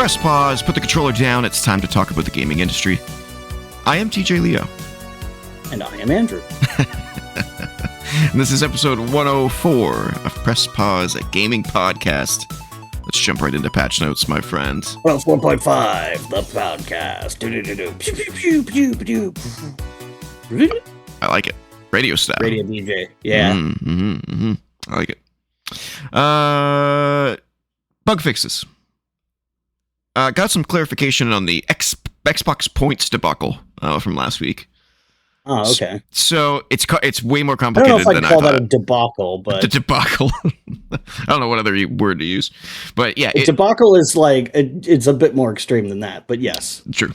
Press pause, put the controller down, it's time to talk about the gaming industry. I am TJ Leo. And I am Andrew. And this is episode 104 of Press Pause, a gaming podcast. Let's jump right into patch notes, my friend. Well, it's 1.5, the podcast. Do-do-do-do. Pew, pew, pew, pew, pew. I like it. Radio style. Radio DJ. Yeah. I like it. Bug fixes. Got some clarification on the Xbox points debacle from last week. Oh, okay. So it's way more I complicated don't know if than I'd call I thought. that a debacle, but... The debacle. I don't know what other word to use. But yeah. Debacle is like... It's a bit more extreme than that, but yes. True.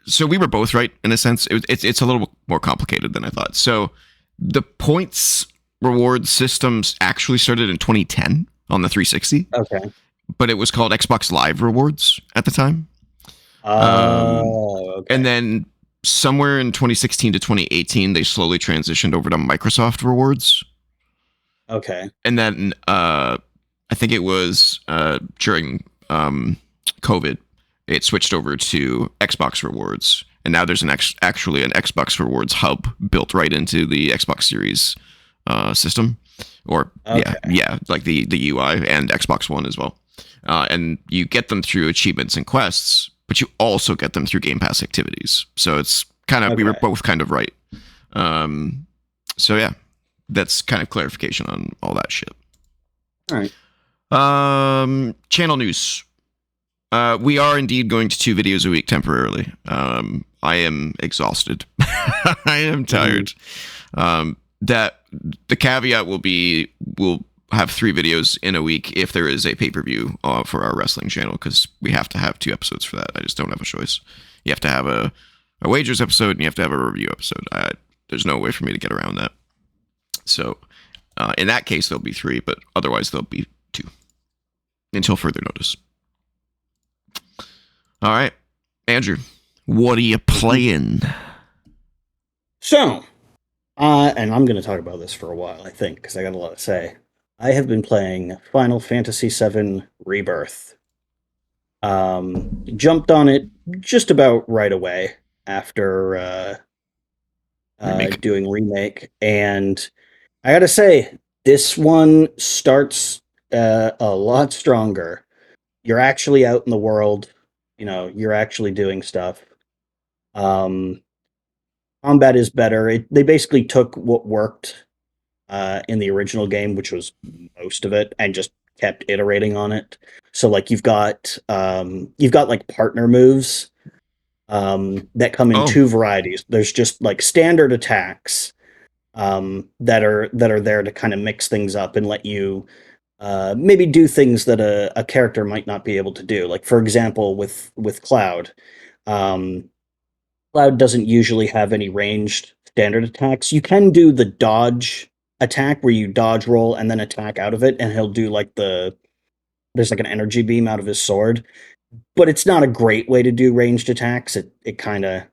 So we were both right, in a sense. It's a little more complicated than I thought. So the points reward systems actually started in 2010 on the 360. Okay. But it was called Xbox Live Rewards at the time. Okay. And then somewhere in 2016 to 2018, they slowly transitioned over to Microsoft Rewards. Okay. And then I think it was during COVID, it switched over to Xbox Rewards. And now there's actually an Xbox Rewards hub built right into the Xbox Series system. Or, okay. yeah, like the UI and Xbox One as well. And you get them through achievements and quests, but you also get them through Game Pass activities. So it's kind of, we were both kind of right. So yeah, that's kind of clarification on all that shit. All right. Channel news. We are indeed going to 2 videos a week temporarily. I am exhausted. I am tired. That the caveat will be, we'll have 3 videos in a week if there is a pay-per-view for our wrestling channel, because we have to have 2 episodes for that. I just don't have a choice. You have to have a wagers episode and you have to have a review episode. There's no way for me to get around that. So in that case, there'll be 3, but otherwise there'll be 2 until further notice. All right, Andrew, what are you playing? So, and I'm going to talk about this for a while, I think, because I got a lot to say. I have been playing Final Fantasy VII Rebirth. Jumped on it just about right away after doing Remake. And I got to say, this one starts a lot stronger. You're actually out in the world. You know, you're actually doing stuff. Combat is better. They basically took what worked in the original game, which was most of it, and just kept iterating on it. So like you've got like partner moves that come in 2 varieties. There's just like standard attacks that are there to kind of mix things up and let you maybe do things that a character might not be able to do. Like for example, with Cloud. Cloud doesn't usually have any ranged standard attacks. You can do the dodge attack where you dodge roll and then attack out of it, and he'll do like there's like an energy beam out of his sword, but it's not a great way to do ranged attacks. It kind of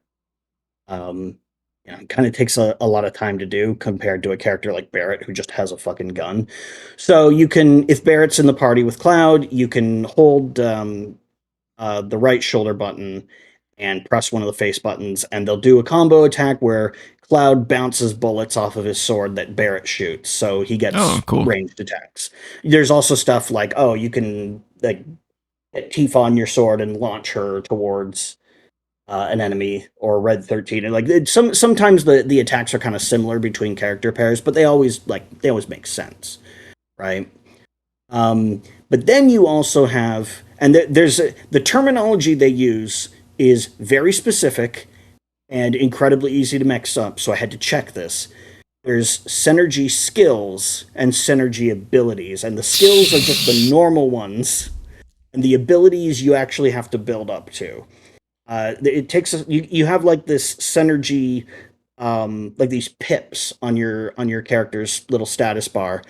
takes a lot of time to do compared to a character like Barrett who just has a fucking gun. So you can, if Barrett's in the party with Cloud, you can hold the right shoulder button and press one of the face buttons, and they'll do a combo attack where Cloud bounces bullets off of his sword that Barrett shoots, so he gets ranged attacks. There's also stuff like, you can like get Tifa on your sword and launch her towards an enemy, or Red 13. And like sometimes the attacks are kind of similar between character pairs, but they always make sense, right? But then you also have, and there's the terminology they use is very specific and incredibly easy to mix up, so I had to check this. There's synergy skills and synergy abilities, and the skills are just the normal ones, and the abilities you actually have to build up to. It takes you have like this synergy, like these pips on your character's little status bar,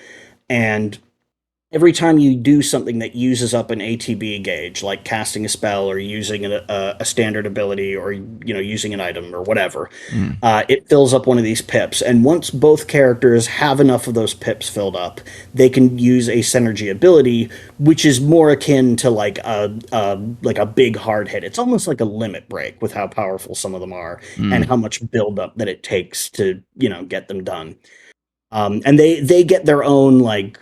and every time you do something that uses up an ATB gauge, like casting a spell or using a standard ability or using an item or whatever, Mm. it fills up one of these pips. And once both characters have enough of those pips filled up, they can use a synergy ability, which is more akin to like a big hard hit. It's almost like a limit break with how powerful some of them are and Mm. how much buildup that it takes to get them done. And they get their own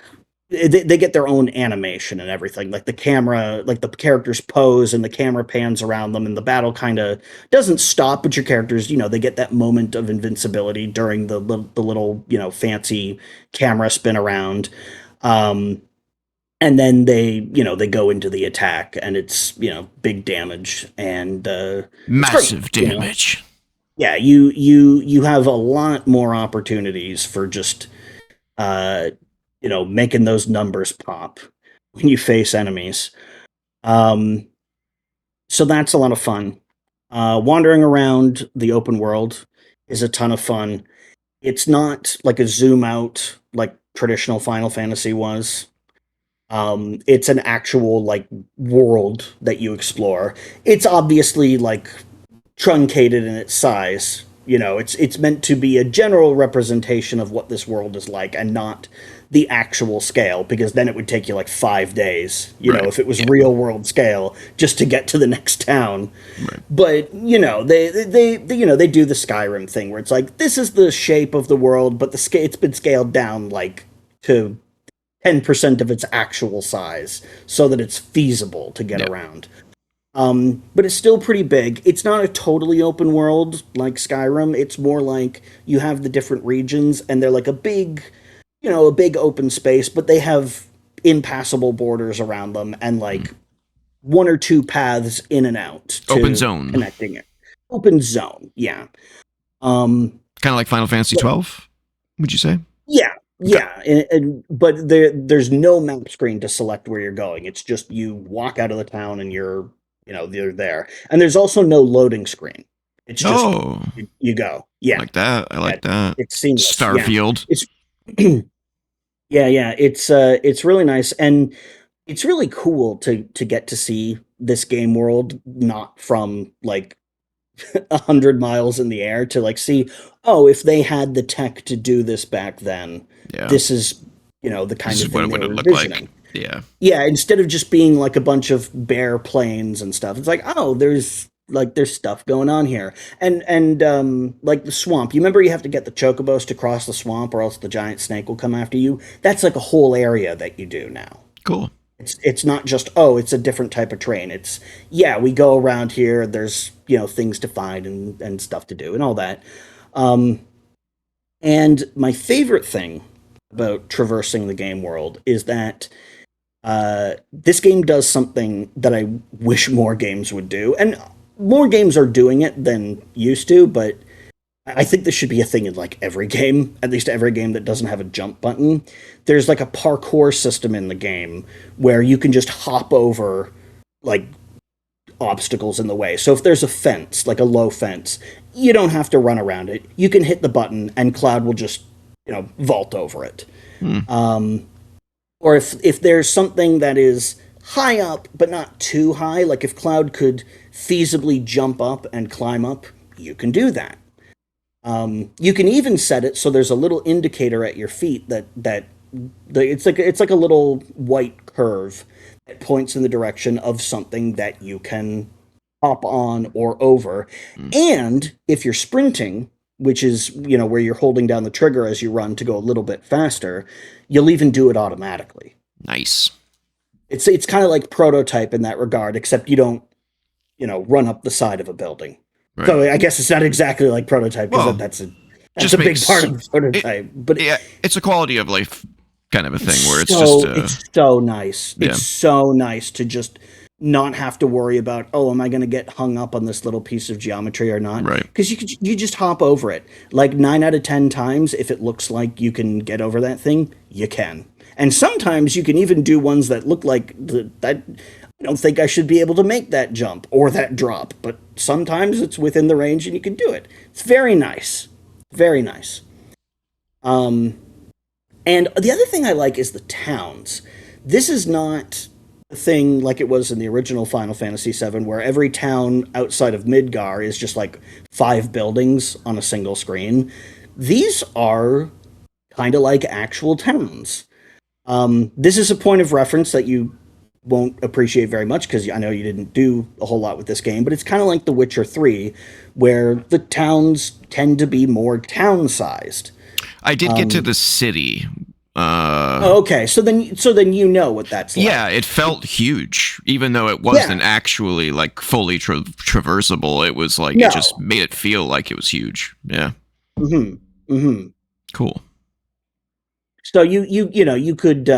they get their own animation and everything. Like the camera, like the characters pose and the camera pans around them, and the battle kind of doesn't stop. But your characters, they get that moment of invincibility during the little fancy camera spin around. Um, and then they go into the attack, and it's big damage, and it's great. Massive damage. Yeah, you have a lot more opportunities for just uh, making those numbers pop when you face enemies. Um, so that's a lot of fun. Wandering around the open world is a ton of fun. It's not like a zoom out like traditional Final Fantasy was. It's an actual like world that you explore. It's obviously like truncated in its size. It's meant to be a general representation of what this world is like, and not the actual scale, because then it would take you like 5 days. Right. If it was Yeah. real world scale, just to get to the next town. Right. But they do the Skyrim thing where it's like, this is the shape of the world, but it's been scaled down like to 10% of its actual size so that it's feasible to get Yeah. around. But it's still pretty big. It's not a totally open world like Skyrim. It's more like you have the different regions, and they're like a big open space, but they have impassable borders around them, and like one or two paths in and out to Open zone. connecting it. Open zone, yeah. Kind of like Final Fantasy 12, would you say? Yeah, yeah, but there's no map screen to select where you're going. It's just you walk out of the town and you're there. And there's also no loading screen. It's just you go. Yeah, like that. I like that. It's seamless. Starfield. Yeah. It's yeah. It's really nice, and it's really cool to get to see this game world not from like 100 miles in the air, to like see, if they had the tech to do this back then, this is the kind of thing what they it were would look envisioning. like. Yeah. Yeah, instead of just being like a bunch of bare plains and stuff, it's like, there's stuff going on here. And like the swamp. You remember you have to get the chocobos to cross the swamp, or else the giant snake will come after you? That's like a whole area that you do now. Cool. It's not just, it's a different type of train. It's, we go around here, there's things to find and stuff to do and all that. And my favorite thing about traversing the game world is that this game does something that I wish more games would do, and more games are doing it than used to, but I think this should be a thing in like every game, at least every game that doesn't have a jump button. There's like a parkour system in the game where you can just hop over like obstacles in the way. So if there's a fence, like a low fence, you don't have to run around it. You can hit the button and Cloud will just, vault over it. Or if there's something that is high up but not too high, like if Cloud could feasibly jump up and climb up, you can do that. You can even set it so there's a little indicator at your feet that it's like a little white curve that points in the direction of something that you can hop on or over. And if you're sprinting, which is where you're holding down the trigger as you run to go a little bit faster, you'll even do it automatically. Nice. It's kind of like Prototype in that regard, except you don't run up the side of a building. Right. So I guess it's not exactly like Prototype, because that's a big part of Prototype. But yeah, it's a quality of life kind of a thing where it's so nice. Yeah. It's so nice to just not have to worry about, am I going to get hung up on this little piece of geometry or not? Right. Because you just hop over it. Like 9 out of 10 times, if it looks like you can get over that thing, you can. And sometimes you can even do ones that look like that. I don't think I should be able to make that jump or that drop, but sometimes it's within the range and you can do it. It's very nice. Very nice. And the other thing I like is the towns. This is not a thing like it was in the original Final Fantasy VII, where every town outside of Midgar is just like 5 buildings on a single screen. These are kind of like actual towns. This is a point of reference that you won't appreciate very much because I know you didn't do a whole lot with this game, but it's kind of like The Witcher 3, where the towns tend to be more town sized. I did get to the city. Okay, so then you know what that's like. Yeah, it felt huge, even though it wasn't actually like fully traversable. It was like it just made it feel like it was huge. Yeah. Cool. So you could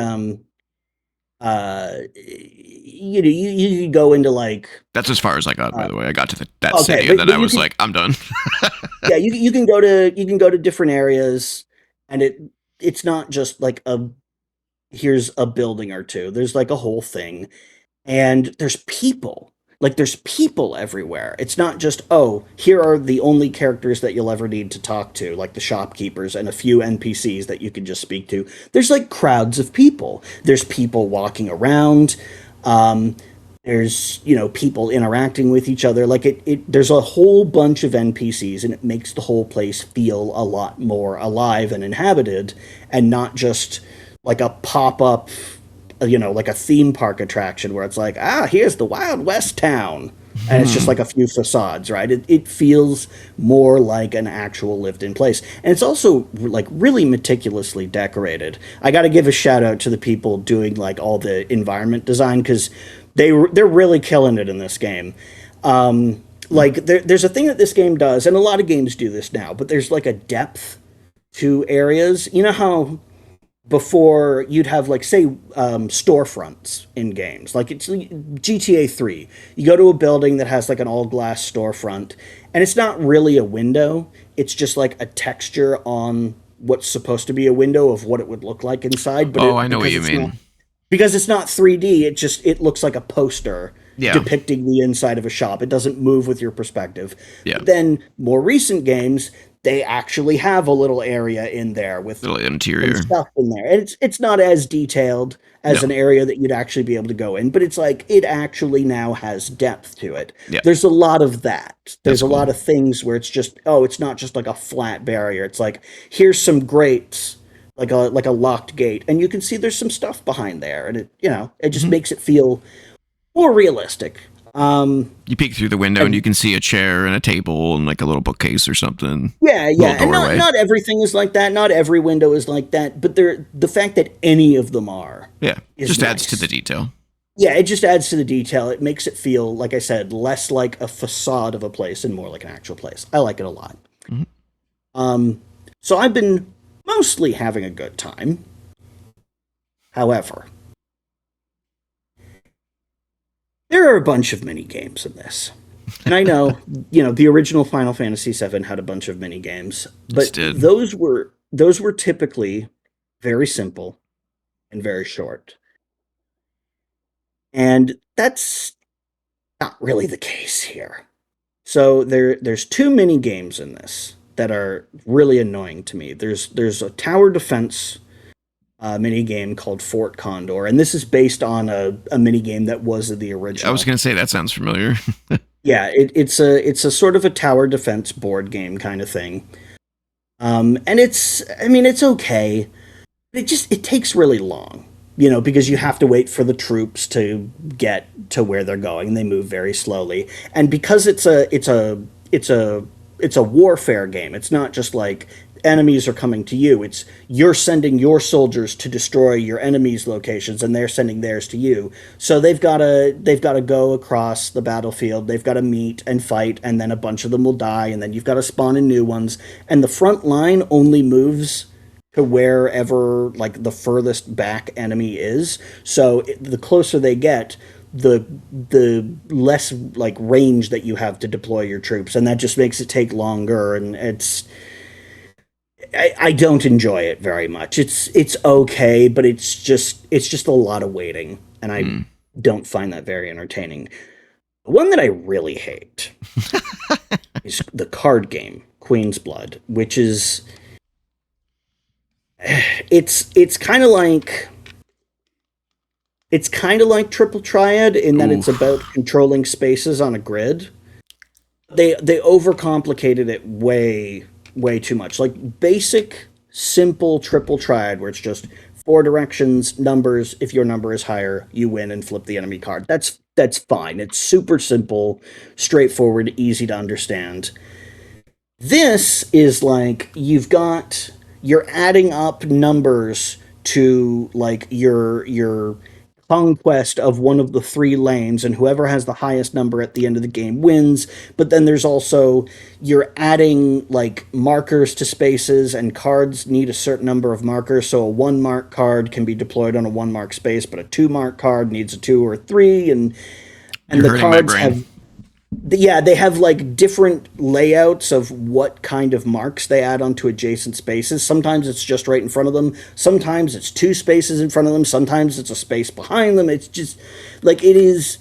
you could go into like, that's as far as I got. By the way, I got to that city, and then I was like, I'm done. Yeah, you can go to different areas, and it's not just like here's a building or two. There's like a whole thing, and there's people. Like there's people everywhere. It's not just, oh, here are the only characters that you'll ever need to talk to, like the shopkeepers and a few NPCs that you can just speak to. There's like crowds of people. There's people walking around. There's people interacting with each other. Like there's a whole bunch of NPCs, and it makes the whole place feel a lot more alive and inhabited, and not just like a pop-up, like a theme park attraction where it's like, here's the Wild West town. And it's just like a few facades, right? It feels more like an actual lived-in place. And it's also like really meticulously decorated. I got to give a shout out to the people doing like all the environment design, because they're really killing it in this game. Like there's a thing that this game does, and a lot of games do this now, but there's like a depth to areas. You know how before you'd have like say storefronts in games, like it's GTA 3, you go to a building that has like an all glass storefront, and it's not really a window, it's just like a texture on what's supposed to be a window of what it would look like inside. But I know what you mean. Because it's not 3D, it looks like a poster depicting the inside of a shop. It doesn't move with your perspective. But then more recent games, they actually have a little area in there with little interior stuff in there. And it's not as detailed as an area that you'd actually be able to go in, but it's like it actually now has depth to it. There's a lot of that. There's a lot of things where it's just, it's not just like a flat barrier. It's like, here's some grates, like a locked gate, and you can see there's some stuff behind there, and it just makes it feel more realistic. You peek through the window and you can see a chair and a table and like a little bookcase or something. Yeah. And not everything is like that. Not every window is like that. But the fact that any of them are, just adds to the detail. Yeah, it just adds to the detail. It makes it feel, like I said, less like a facade of a place and more like an actual place. I like it a lot. So I've been mostly having a good time. However, there are a bunch of mini games in this. And I know, the original Final Fantasy VII had a bunch of mini games, but those were typically very simple and very short. And that's not really the case here. So there's 2 mini games in this that are really annoying to me. There's a tower defense mini game called Fort Condor, and this is based on a mini game that was the original. I was going to say that sounds familiar. Yeah, it's a sort of a tower defense board game kind of thing. And it's okay, but it takes really long, because you have to wait for the troops to get to where they're going. They move very slowly, and because it's a warfare game. It's not just like enemies are coming to you. It's you're sending your soldiers to destroy your enemies' locations, and they're sending theirs to you. So they've got to go across the battlefield. They've got to meet and fight, and then a bunch of them will die, and then you've got to spawn in new ones. And the front line only moves to wherever like the furthest back enemy is. So the closer they get, the less like range that you have to deploy your troops, and that just makes it take longer, and I don't enjoy it very much. It's okay, but it's just a lot of waiting, and I don't find that very entertaining. The one that I really hate is the card game Queen's Blood, which is it's kind of like It's kind of like Triple Triad in that it's about Oof. controlling spaces on a grid. They overcomplicated it way too much. Like basic simple Triple Triad where it's just four directions, numbers. If your number is higher, you win and flip the enemy card. That's fine. It's super simple, straightforward, easy to understand. This is like you're adding up numbers to like your conquest of one of the three lanes, and whoever has the highest number at the end of the game wins. But then there's also you're adding like markers to spaces, and cards need a certain number of markers. So a 1 mark card can be deployed on a 1 mark space, but a 2 mark card needs a 2 or 3, and You're the hurting my cards brain. have yeah, they have like different layouts of what kind of marks they add onto adjacent spaces. Sometimes it's just right in front of them. Sometimes it's two spaces in front of them. Sometimes it's a space behind them. It's just like it's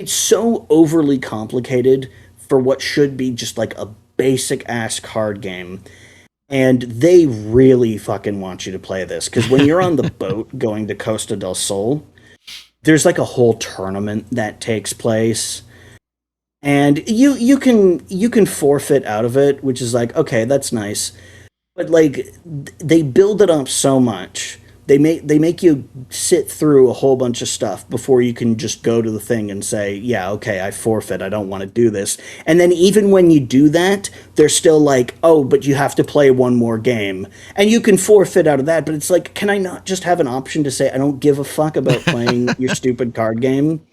so overly complicated for what should be just like a basic ass card game. And they really fucking want you to play this because when you're on the boat going to Costa del Sol, there's like a whole tournament that takes place, and you can forfeit out of it, which is like okay, that's nice, but like they build it up so much. They make you sit through a whole bunch of stuff before you can just go to the thing and say, yeah, okay, I forfeit, I don't want to do this. And then even when you do that, they're still like, oh, but you have to play one more game, and you can forfeit out of that. But it's like, can I not just have an option to say I don't give a fuck about playing your stupid card game?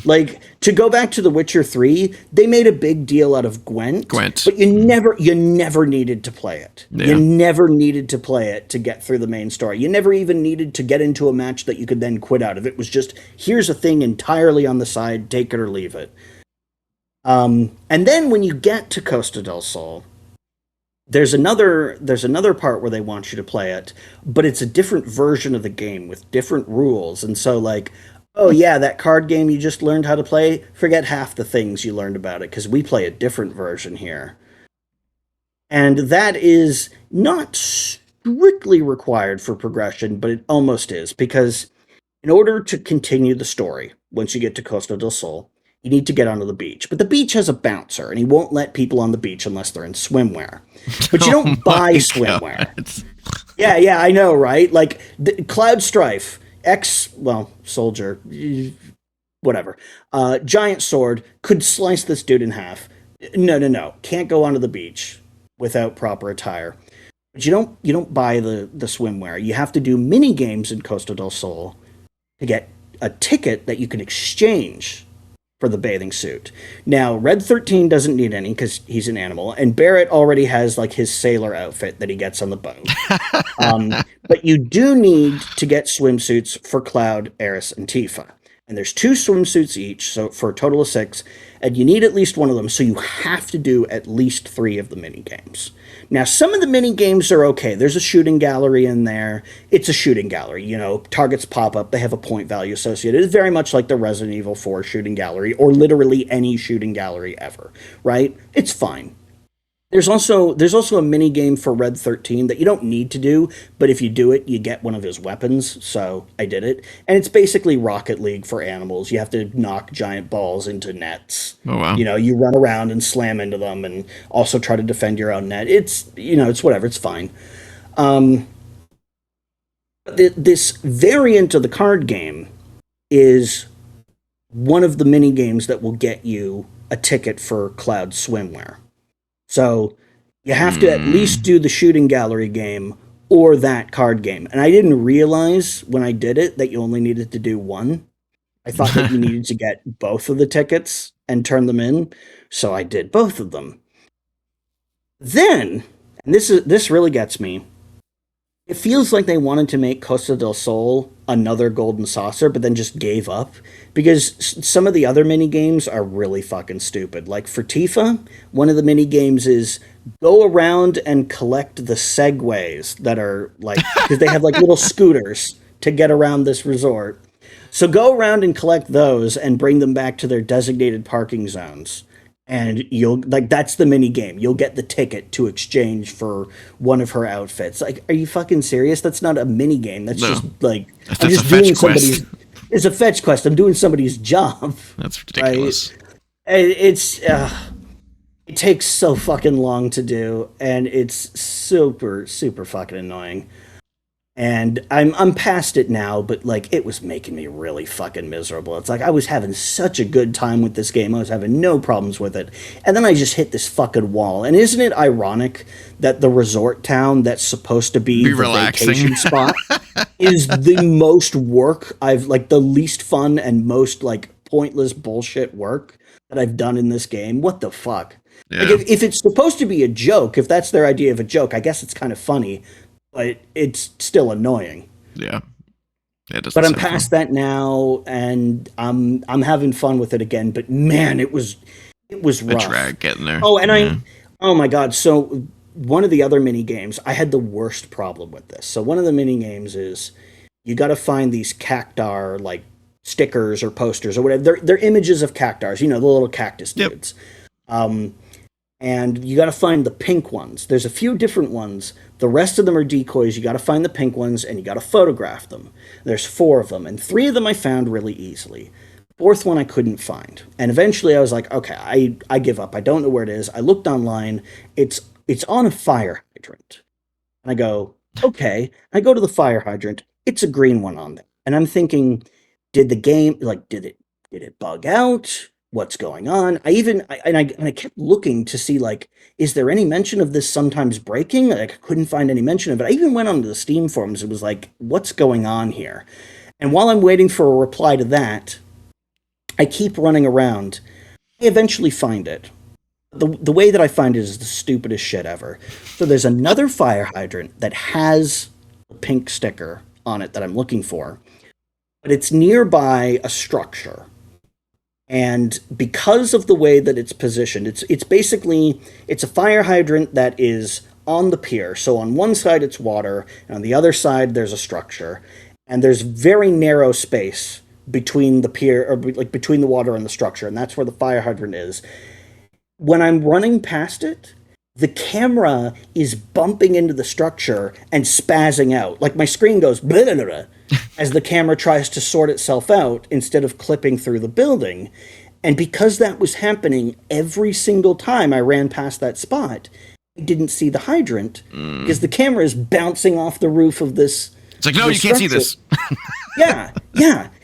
Like to go back to The Witcher 3, they made a big deal out of Gwent, Gwent. but you never needed to play it. You Yeah. never needed to play it to get through the main story. You never even needed to get into a match that you could then quit out of. It was just here's a thing entirely on the side, take it or leave it. And then when you get to Costa del Sol, there's another part where they want you to play it, but it's a different version of the game with different rules. And so like, oh yeah, that card game you just learned how to play, forget half the things you learned about it because we play a different version here. And that is not strictly required for progression, but it almost is because in order to continue the story, once you get to Costa del Sol, you need to get onto the beach. But the beach has a bouncer, and he won't let people on the beach unless they're in swimwear. But you Oh don't buy my swimwear. god. Yeah, I know, right? Like Cloud Strife, soldier, whatever. Giant sword could slice this dude in half. No, can't go onto the beach without proper attire. But you don't buy the swimwear. You have to do mini games in Costa del Sol to get a ticket that you can exchange for the bathing suit. Now, Red 13 doesn't need any because he's an animal, and Barrett already has like his sailor outfit that he gets on the boat. But you do need to get swimsuits for Cloud, Eris, and Tifa. And there's two swimsuits each, so for a total of six, and you need at least one of them, so you have to do at least three of the mini games. Now, some of the mini games are okay. There's a shooting gallery in there. It's a shooting gallery. Targets pop up. They have a point value associated. It's very much like the Resident Evil 4 shooting gallery, or literally any shooting gallery ever, right? It's fine. There's also a mini game for Red 13 that you don't need to do, but if you do it, you get one of his weapons. So I did it, and it's basically Rocket League for animals. You have to knock giant balls into nets. Oh wow. You run around and slam into them, and also try to defend your own net. It's whatever. It's fine. Um, this variant of the card game is one of the mini games that will get you a ticket for Cloud Swimwear. So you have to at least Hmm. do the shooting gallery game or that card game. And I didn't realize when I did it that you only needed to do one. I thought that you needed to get both of the tickets and turn them in. So I did both of them. Then, and this really gets me, it feels like they wanted to make Costa del Sol another Golden Saucer, but then just gave up because some of the other mini games are really fucking stupid. Like for Tifa, one of the mini games is go around and collect the segways that are like because they have like little scooters to get around this resort. So go around and collect those and bring them back to their designated parking zones. And you'll like that's the mini game. You'll get the ticket to exchange for one of her outfits. Like, are you fucking serious? That's not a mini game. That's No. just like I'm That's a just doing fetch quest. somebody's. It's a fetch quest. I'm doing somebody's job. That's ridiculous. Right? It takes so fucking long to do, and it's super, super fucking annoying. And I'm past it now, but like it was making me really fucking miserable. It's like I was having such a good time with this game. I was having no problems with it. And then I just hit this fucking wall. And isn't it ironic that the resort town that's supposed to be the relaxing vacation spot is the most work I've like the least fun and most like pointless bullshit work that I've done in this game? What the fuck? Yeah. Like if it's supposed to be a joke, if that's their idea of a joke, I guess it's kind of funny, but it's still annoying. Yeah. But I'm past that now, and I'm having fun with it again. But man, it was rough. A drag getting there. Oh, and oh my god! So one of the other mini games, I had the worst problem with this. So one of the mini games is you got to find these cactar like stickers or posters or whatever. They're images of cactars. You know, the little cactus dudes. And you got to find the pink ones. There's a few different ones. The rest of them are decoys. You got to find the pink ones, and you got to photograph them. There's 4 of them, and 3 of them I found really easily. 4th one I couldn't find. And eventually I was like, okay, I give up. I don't know where it is. I looked online. It's on a fire hydrant. And I go, okay. I go to the fire hydrant. It's a green one on there. And I'm thinking, did the game, like, did it bug out? What's going on? I kept looking to see, like, is there any mention of this sometimes breaking? Like, I couldn't find any mention of it. I even went onto the Steam forums. It was like, what's going on here? And while I'm waiting for a reply to that, I keep running around. I eventually find it. The way that I find it is the stupidest shit ever. So there's another fire hydrant that has a pink sticker on it that I'm looking for, but it's nearby a structure. And because of the way that it's positioned, it's basically, it's a fire hydrant that is on the pier. So on one side it's water, and on the other side there's a structure. And there's very narrow space between the pier, or like between the water and the structure, and that's where the fire hydrant is. When I'm running past it, the camera is bumping into the structure and spazzing out. Like my screen goes blah, blah, blah, as the camera tries to sort itself out instead of clipping through the building. And because that was happening every single time I ran past that spot, I didn't see the hydrant because the camera is bouncing off the roof of this. It's like, no, you can't see this. Yeah.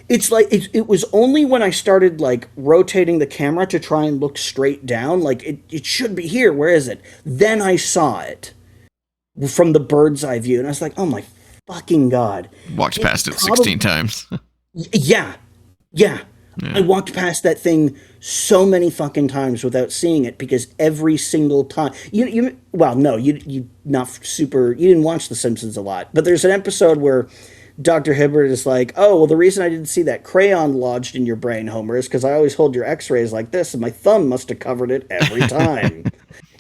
It's like, it was only when I started, like, rotating the camera to try and look straight down, like, it should be here, where is it? Then I saw it from the bird's eye view, and I was like, oh my fucking god. Walked past it 16 times. Yeah. I walked past that thing so many fucking times without seeing it, because every single time you didn't watch The Simpsons a lot, but there's an episode where Dr. Hibbert is like, oh, well, the reason I didn't see that crayon lodged in your brain, Homer, is because I always hold your x-rays like this, and my thumb must have covered it every time.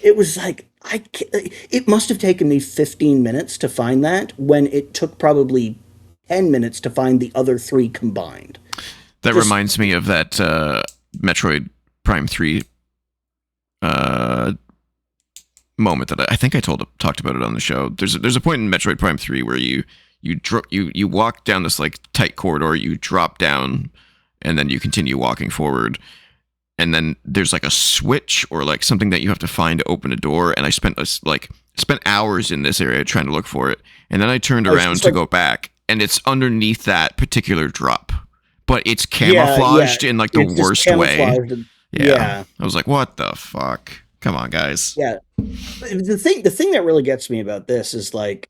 It was like, it must have taken me 15 minutes to find that, when it took probably 10 minutes to find the other 3 combined. That reminds me of that Metroid Prime 3 moment that I think I talked about it on the show. There's a point in Metroid Prime 3 where you walk down this like tight corridor, you drop down, and then you continue walking forward. And then there's like a switch or like something that you have to find to open a door. And I spent hours in this area trying to look for it. And then I turned around to go back, and it's underneath that particular drop, but it's camouflaged in like the worst way. Yeah. I was like, what the fuck? Come on, guys. Yeah. The thing that really gets me about this is like,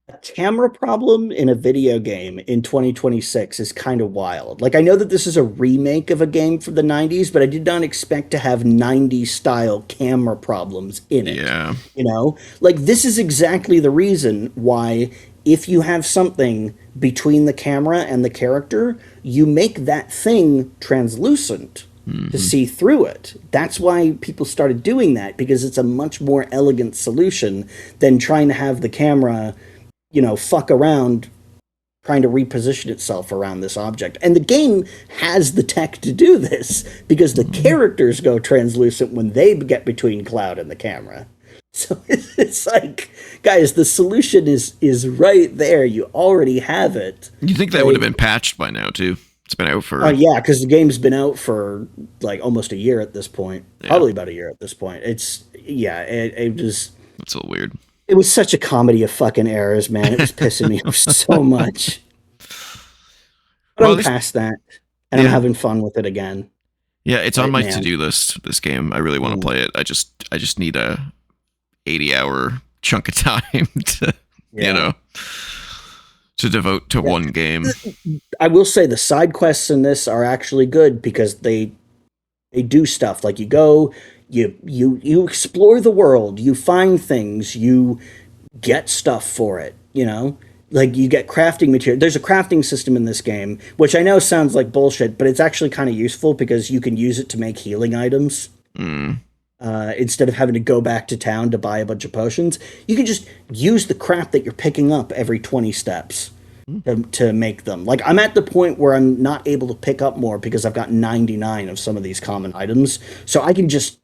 a camera problem in a video game in 2026 is kind of wild. Like, I know that this is a remake of a game from the 90s, but I did not expect to have 90s style camera problems in it. Yeah. You know, like, this is exactly the reason why, if you have something between the camera and the character, you make that thing translucent to see through it. That's why people started doing that, because it's a much more elegant solution than trying to have the camera, you know, fuck around trying to reposition itself around this object. And the game has the tech to do this, because the characters go translucent when they get between Cloud and the camera. So it's like, guys, the solution is right there. You already have it. You think that would have been patched by now too? It's been out for. Oh yeah, because the game's been out for like almost a year at this point. Yeah. Probably about a year at this point. It was. It's a little weird. It was such a comedy of fucking errors, man. It was pissing me off so much. But I'm past that, and I'm having fun with it again. Yeah, it's on my to-do list. This game, I really want to play it. I just need a 80-hour chunk of time to to devote to one game. I will say the side quests in this are actually good because they do stuff like you go, you explore the world, you find things, you get stuff for it, like you get crafting material. There's a crafting system in this game, which I know sounds like bullshit, but it's actually kind of useful because you can use it to make healing items. Instead of having to go back to town to buy a bunch of potions, you can just use the crap that you're picking up every 20 steps to make them. Like, I'm at the point where I'm not able to pick up more because I've got 99 of some of these common items. So I can just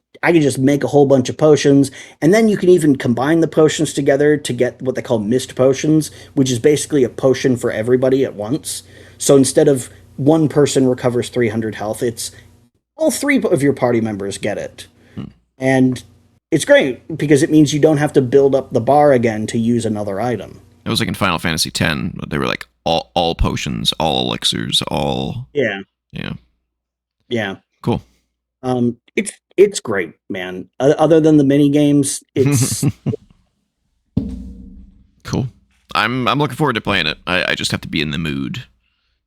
make a whole bunch of potions, and then you can even combine the potions together to get what they call mist potions, which is basically a potion for everybody at once. So instead of one person recovers 300 health, it's all 3 of your party members get it. And it's great because it means you don't have to build up the bar again to use another item. It was like in Final Fantasy X, they were like all potions, all elixirs, all... Yeah. Cool. It's great, man. Other than the mini games, it's cool. I'm looking forward to playing it. I just have to be in the mood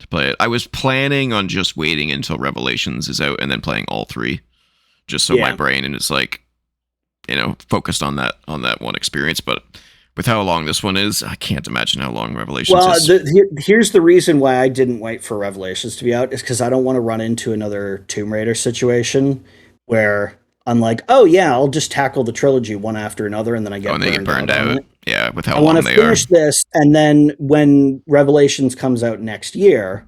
to play it. I was planning on just waiting until Revelations is out and then playing all 3, just so my brain and it's like, focused on that one experience. But with how long this one is, I can't imagine how long Revelations is. Here's the reason why I didn't wait for Revelations to be out is because I don't want to run into another Tomb Raider situation where I'm like, oh yeah, I'll just tackle the trilogy one after another, and then I get burned out. Yeah, with how I long want to finish this, and then when Revelations comes out next year,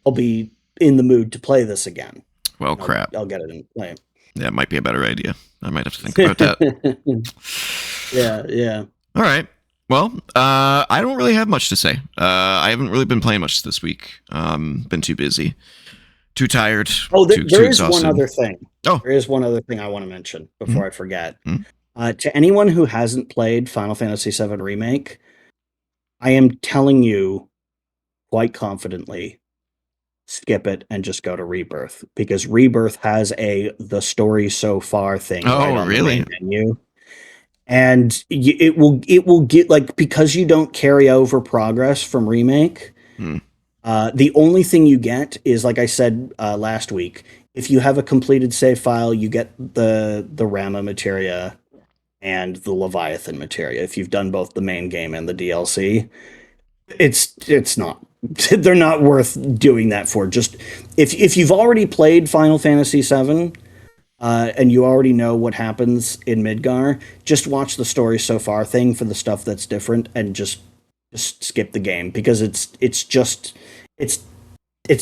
I'll be in the mood to play this again. Well, crap. I'll get it and play it. Yeah, it might be a better idea. I might have to think about that. Yeah. All right. Well, I don't really have much to say. I haven't really been playing much this week. Been too busy. Too tired. Oh, there is exhausted. one other thing. Oh. There is one other thing I want to mention before I forget. To anyone who hasn't played Final Fantasy VII Remake, I am telling you quite confidently, skip it and just go to Rebirth, because Rebirth has the story so far thing. Oh, right, really? On the main menu. And it will get, like, because you don't carry over progress from Remake. The only thing you get is, like I said last week, if you have a completed save file, you get the Rama materia and the Leviathan materia. If you've done both the main game and the DLC, it's not. They're not worth doing that for. Just if you've already played Final Fantasy VII and you already know what happens in Midgar, just watch the story so far thing for the stuff that's different, and just skip the game, because it's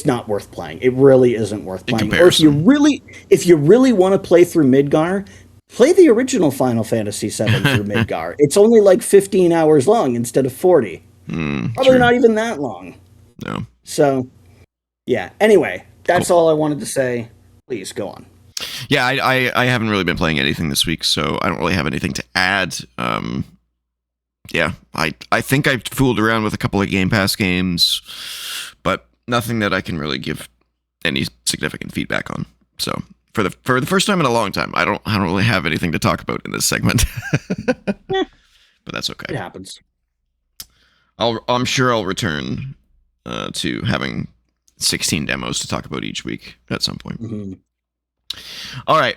not worth playing. It really isn't worth playing. Or if you really want to play through Midgar, play the original Final Fantasy VII through Midgar. It's only like 15 hours long instead of 40. Probably not even that long. No. So, yeah. Anyway, that's all I wanted to say. Please go on. Yeah, I haven't really been playing anything this week, so I don't really have anything to add. Yeah, I think I've fooled around with a couple of Game Pass games, but nothing that I can really give any significant feedback on. So for the first time in a long time, I don't really have anything to talk about in this segment. But that's okay. It happens. I'm sure I'll return to having 16 demos to talk about each week at some point. All right.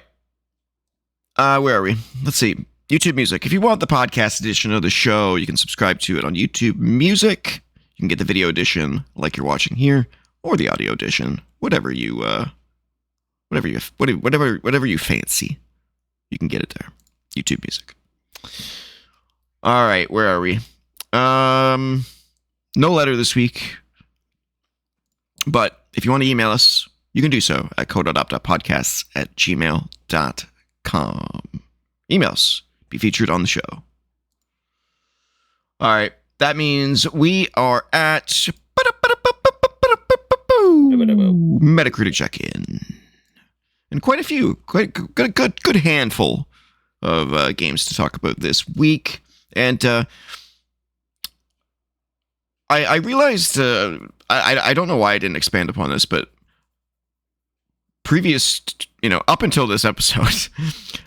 Where are we? Let's see. YouTube Music. If you want the podcast edition of the show, you can subscribe to it on YouTube Music. You can get the video edition like you're watching here, or the audio edition, whatever you fancy. You can get it there. YouTube Music. All right, where are we? No letter this week. But if you want to email us, you can do so at co.op.podcasts@gmail.com. Email us. be featured on the show. All right. That means we are at Metacritic check-in. And quite a few, quite good handful of games to talk about this week. And I realized, I don't know why I didn't expand upon this, but previous, up until this episode,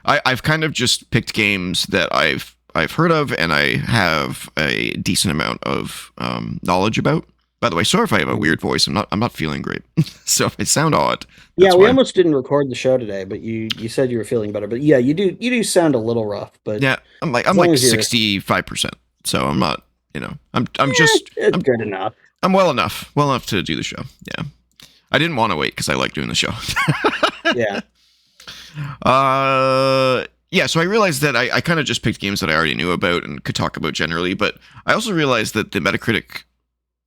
I've kind of just picked games that I've heard of and I have a decent amount of knowledge about. By the way, sorry if I have a weird voice. I'm not feeling great, so if I sound odd. Yeah, we almost didn't record the show today, but you said you were feeling better. But yeah, you do sound a little rough. But yeah, I'm like 65%. So I'm not, I'm good enough. I'm well enough to do the show. Yeah, I didn't want to wait because I like doing the show. Yeah. Yeah, so I realized that I kind of just picked games that I already knew about and could talk about generally, but I also realized that the Metacritic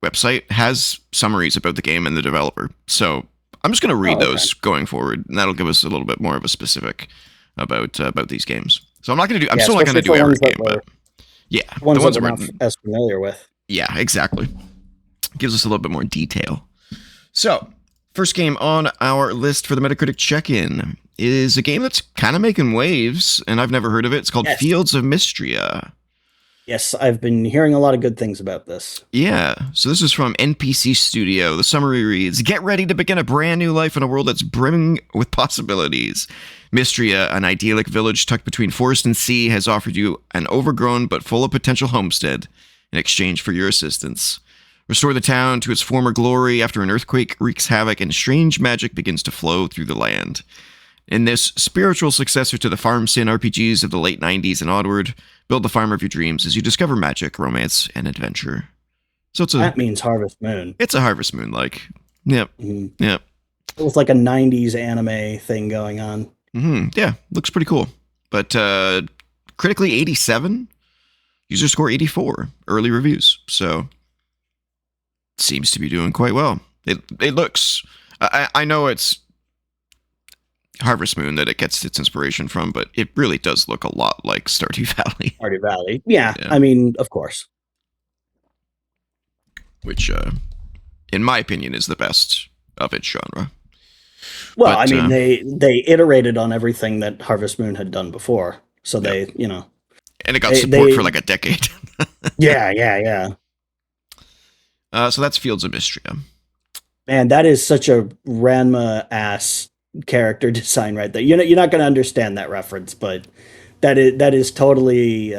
website has summaries about the game and the developer. So I'm just going to read those going forward, and that'll give us a little bit more of a specific about these games. So I'm not going to do. I'm still not going to do every game, but yeah, the ones that we're not as familiar with. Yeah, exactly. Gives us a little bit more detail. So first game on our list for the Metacritic check-in is a game that's kind of making waves, and I've never heard of it. It's called Fields of Mystria. Yes, I've been hearing a lot of good things about this. Yeah, so this is from NPC Studio. The summary reads, get ready to begin a brand new life in a world that's brimming with possibilities. Mystria, an idyllic village tucked between forest and sea, has offered you an overgrown but full of potential homestead in exchange for your assistance. Restore the town to its former glory after an earthquake wreaks havoc and strange magic begins to flow through the land. In this spiritual successor to the farm sim RPGs of the late 90s and onward, build the farm of your dreams as you discover magic, romance, and adventure. So that means Harvest Moon. It's a Harvest Moon, like. Yep. Mm-hmm. Yep. It was like a 90s anime thing going on. Mm-hmm. Yeah, looks pretty cool. But critically 87, user score 84, early reviews. So seems to be doing quite well. It looks. I know it's Harvest Moon that it gets its inspiration from, but it really does look a lot like Stardew Valley. Stardew Valley, yeah. I mean, of course. Which, in my opinion, is the best of its genre. Well, but, I mean, they iterated on everything that Harvest Moon had done before, so they, and it got support for like a decade. Yeah. So that's Fields of Mystria. Man, that is such a Ranma ass character design right there. You're not going to understand that reference, but that is totally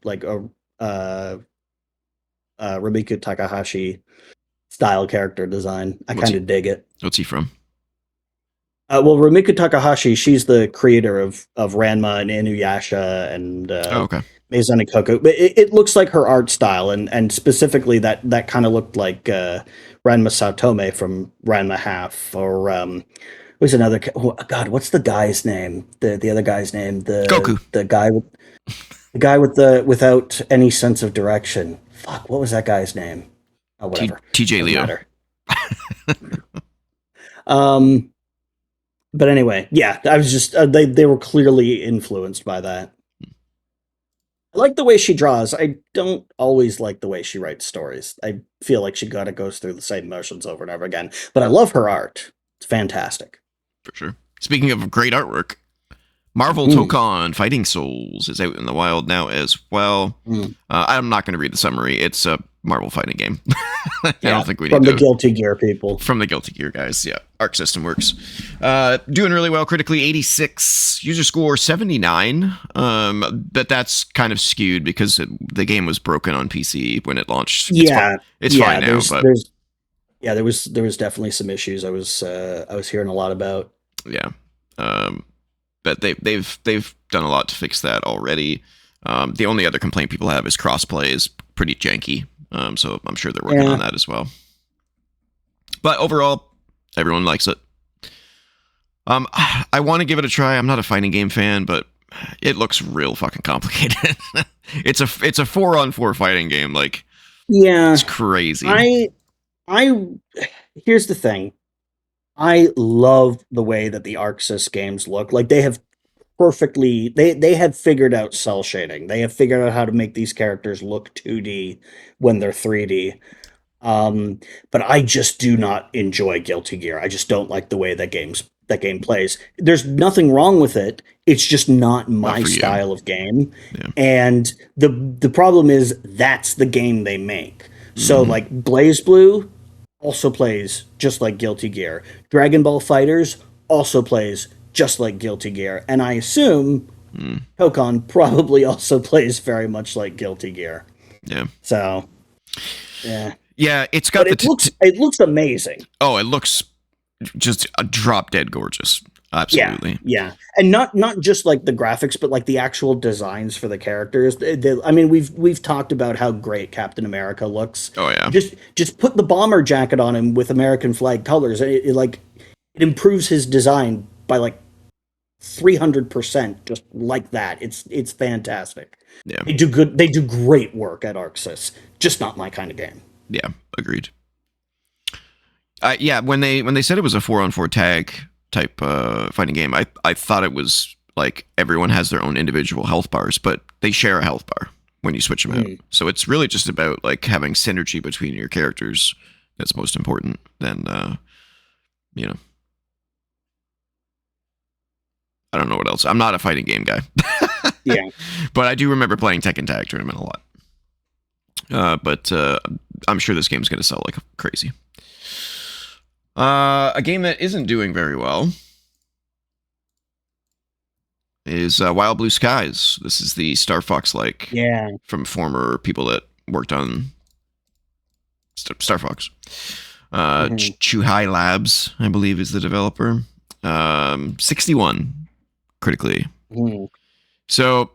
like a Rumiko Takahashi style character design. I kind of dig it. What's he from? Well, Rumiko Takahashi, she's the creator of Ranma and Inuyasha and Maison Ikkoku. But it looks like her art style, and specifically that kind of looked like Ranma Saotome from Ranma Half, or who's another? God, what's the guy's name? The other guy's name? Goku. The guy with without any sense of direction. Fuck, what was that guy's name? Oh, whatever. TJ Leo. But anyway, yeah, I was just they were clearly influenced by that. I like the way she draws. I don't always like the way she writes stories. I feel like she goes through the same motions over and over again. But I love her art. It's fantastic. For sure. Speaking of great artwork, Marvel Tokon Fighting Souls is out in the wild now as well. I'm not going to read the summary. It's a Marvel fighting game. I don't think we need from the Guilty Gear people. From the Guilty Gear guys, yeah. Arc System Works. Doing really well, critically 86, user score 79. But that's kind of skewed because the game was broken on PC when it launched. It's fine now. There was definitely some issues I was hearing a lot about. Yeah. But they've done a lot to fix that already. The only other complaint people have is crossplay is pretty janky. So I'm sure they're working on that as well. But overall, everyone likes it. I want to give it a try. I'm not a fighting game fan, but it looks real fucking complicated. It's a 4-on-4 fighting game. Like, it's crazy. Here's the thing. I love the way that the ArcSys games look. Like, they have perfectly. They have figured out cell shading. They have figured out how to make these characters look 2D when they're 3D. But I just do not enjoy Guilty Gear. I just don't like the way that game plays. There's nothing wrong with it. It's just not Not my for you. style of game. Yeah. And the problem is that's the game they make. So Mhm. like Blaze Blue also plays just like Guilty Gear. Dragon Ball Fighters also plays just like Guilty Gear. And I assume Mm. Kokon probably also plays very much like Guilty Gear. Yeah. So yeah. Yeah, it's got But it looks amazing. oh, it looks just a drop dead gorgeous. Absolutely. Yeah, and not just like the graphics, but like the actual designs for the characters. I mean, we've talked about how great Captain America looks. Oh yeah. Just put the bomber jacket on him with American flag colors. It improves his design by like 300%, just like that. It's fantastic. Yeah. They do good. They do great work at Arxis. Just not my kind of game. Yeah, agreed. Yeah, when they said it was a 4-on-4 tag type fighting game, I thought it was like everyone has their own individual health bars, but they share a health bar when you switch them out. So it's really just about like having synergy between your characters that's most important. Then you know, I don't know what else. I'm not a fighting game guy. Yeah, but I do remember playing Tekken Tag Tournament a lot. But I'm sure this game's going to sell like crazy. A game that isn't doing very well is Wild Blue Skies. This is the Star Fox like from former people that worked on Star Fox. Chuhai Labs, I believe, is the developer. 61 critically. So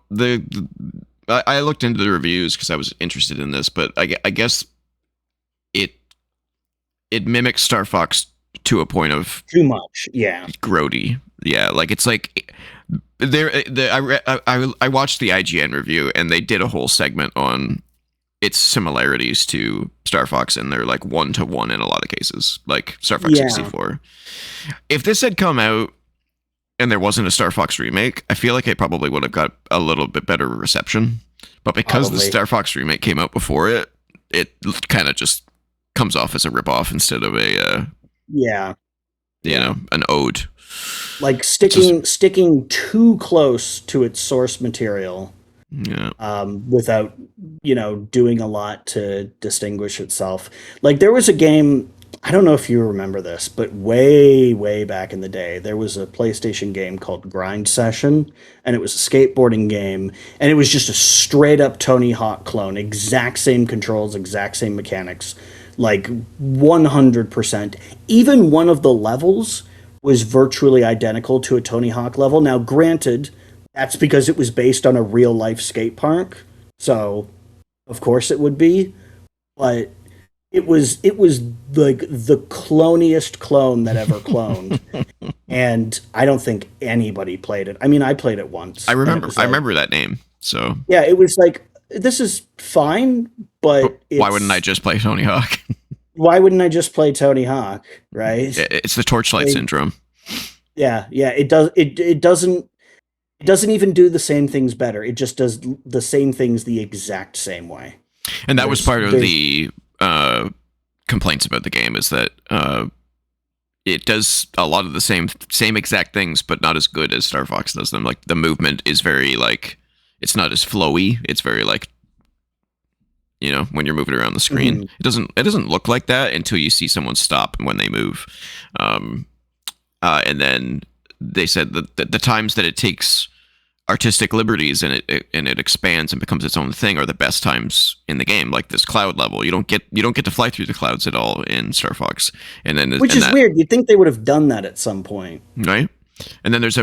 I looked into the reviews because I was interested in this, but I guess it mimics Star Fox to a point of too much. Yeah, grody. Yeah, like it's like I watched the IGN review and they did a whole segment on its similarities to Star Fox, and they're like 1-to-1 in a lot of cases, like Star Fox 64. If this had come out and there wasn't a Star Fox remake, I feel like it probably would have got a little bit better reception. But because the Star Fox remake came out before it kind of just comes off as a ripoff instead of a an ode. Like sticking too close to its source material. Yeah. Without doing a lot to distinguish itself. Like there was a game, I don't know if you remember this, but way back in the day, there was a PlayStation game called Grind Session, and it was a skateboarding game, and it was just a straight up Tony Hawk clone, exact same controls, exact same mechanics, like 100%. Even one of the levels was virtually identical to a Tony Hawk level. Now, granted, that's because it was based on a real life skate park, so of course it would be, but it was like the cloniest clone that ever cloned. And I don't think anybody played it. I mean, I played it once. I remember that name. So yeah, it was like, this is fine, but why wouldn't I just play Tony Hawk? Why wouldn't I just play Tony Hawk, right? It's the Torchlight syndrome. Yeah, it does. It doesn't even do the same things better. It just does the same things the exact same way. And that was part of the complaints about the game, is that it does a lot of the same exact things, but not as good as Star Fox does them. Like the movement is very like, it's not as flowy. It's very like, when you're moving around the screen, it doesn't look like that until you see someone stop when they move. And then they said that the times that it takes artistic liberties and it expands and becomes its own thing are the best times in the game. Like this cloud level, you don't get to fly through the clouds at all in Star Fox. And then which is weird. You'd think they would have done that at some point, right? And then there's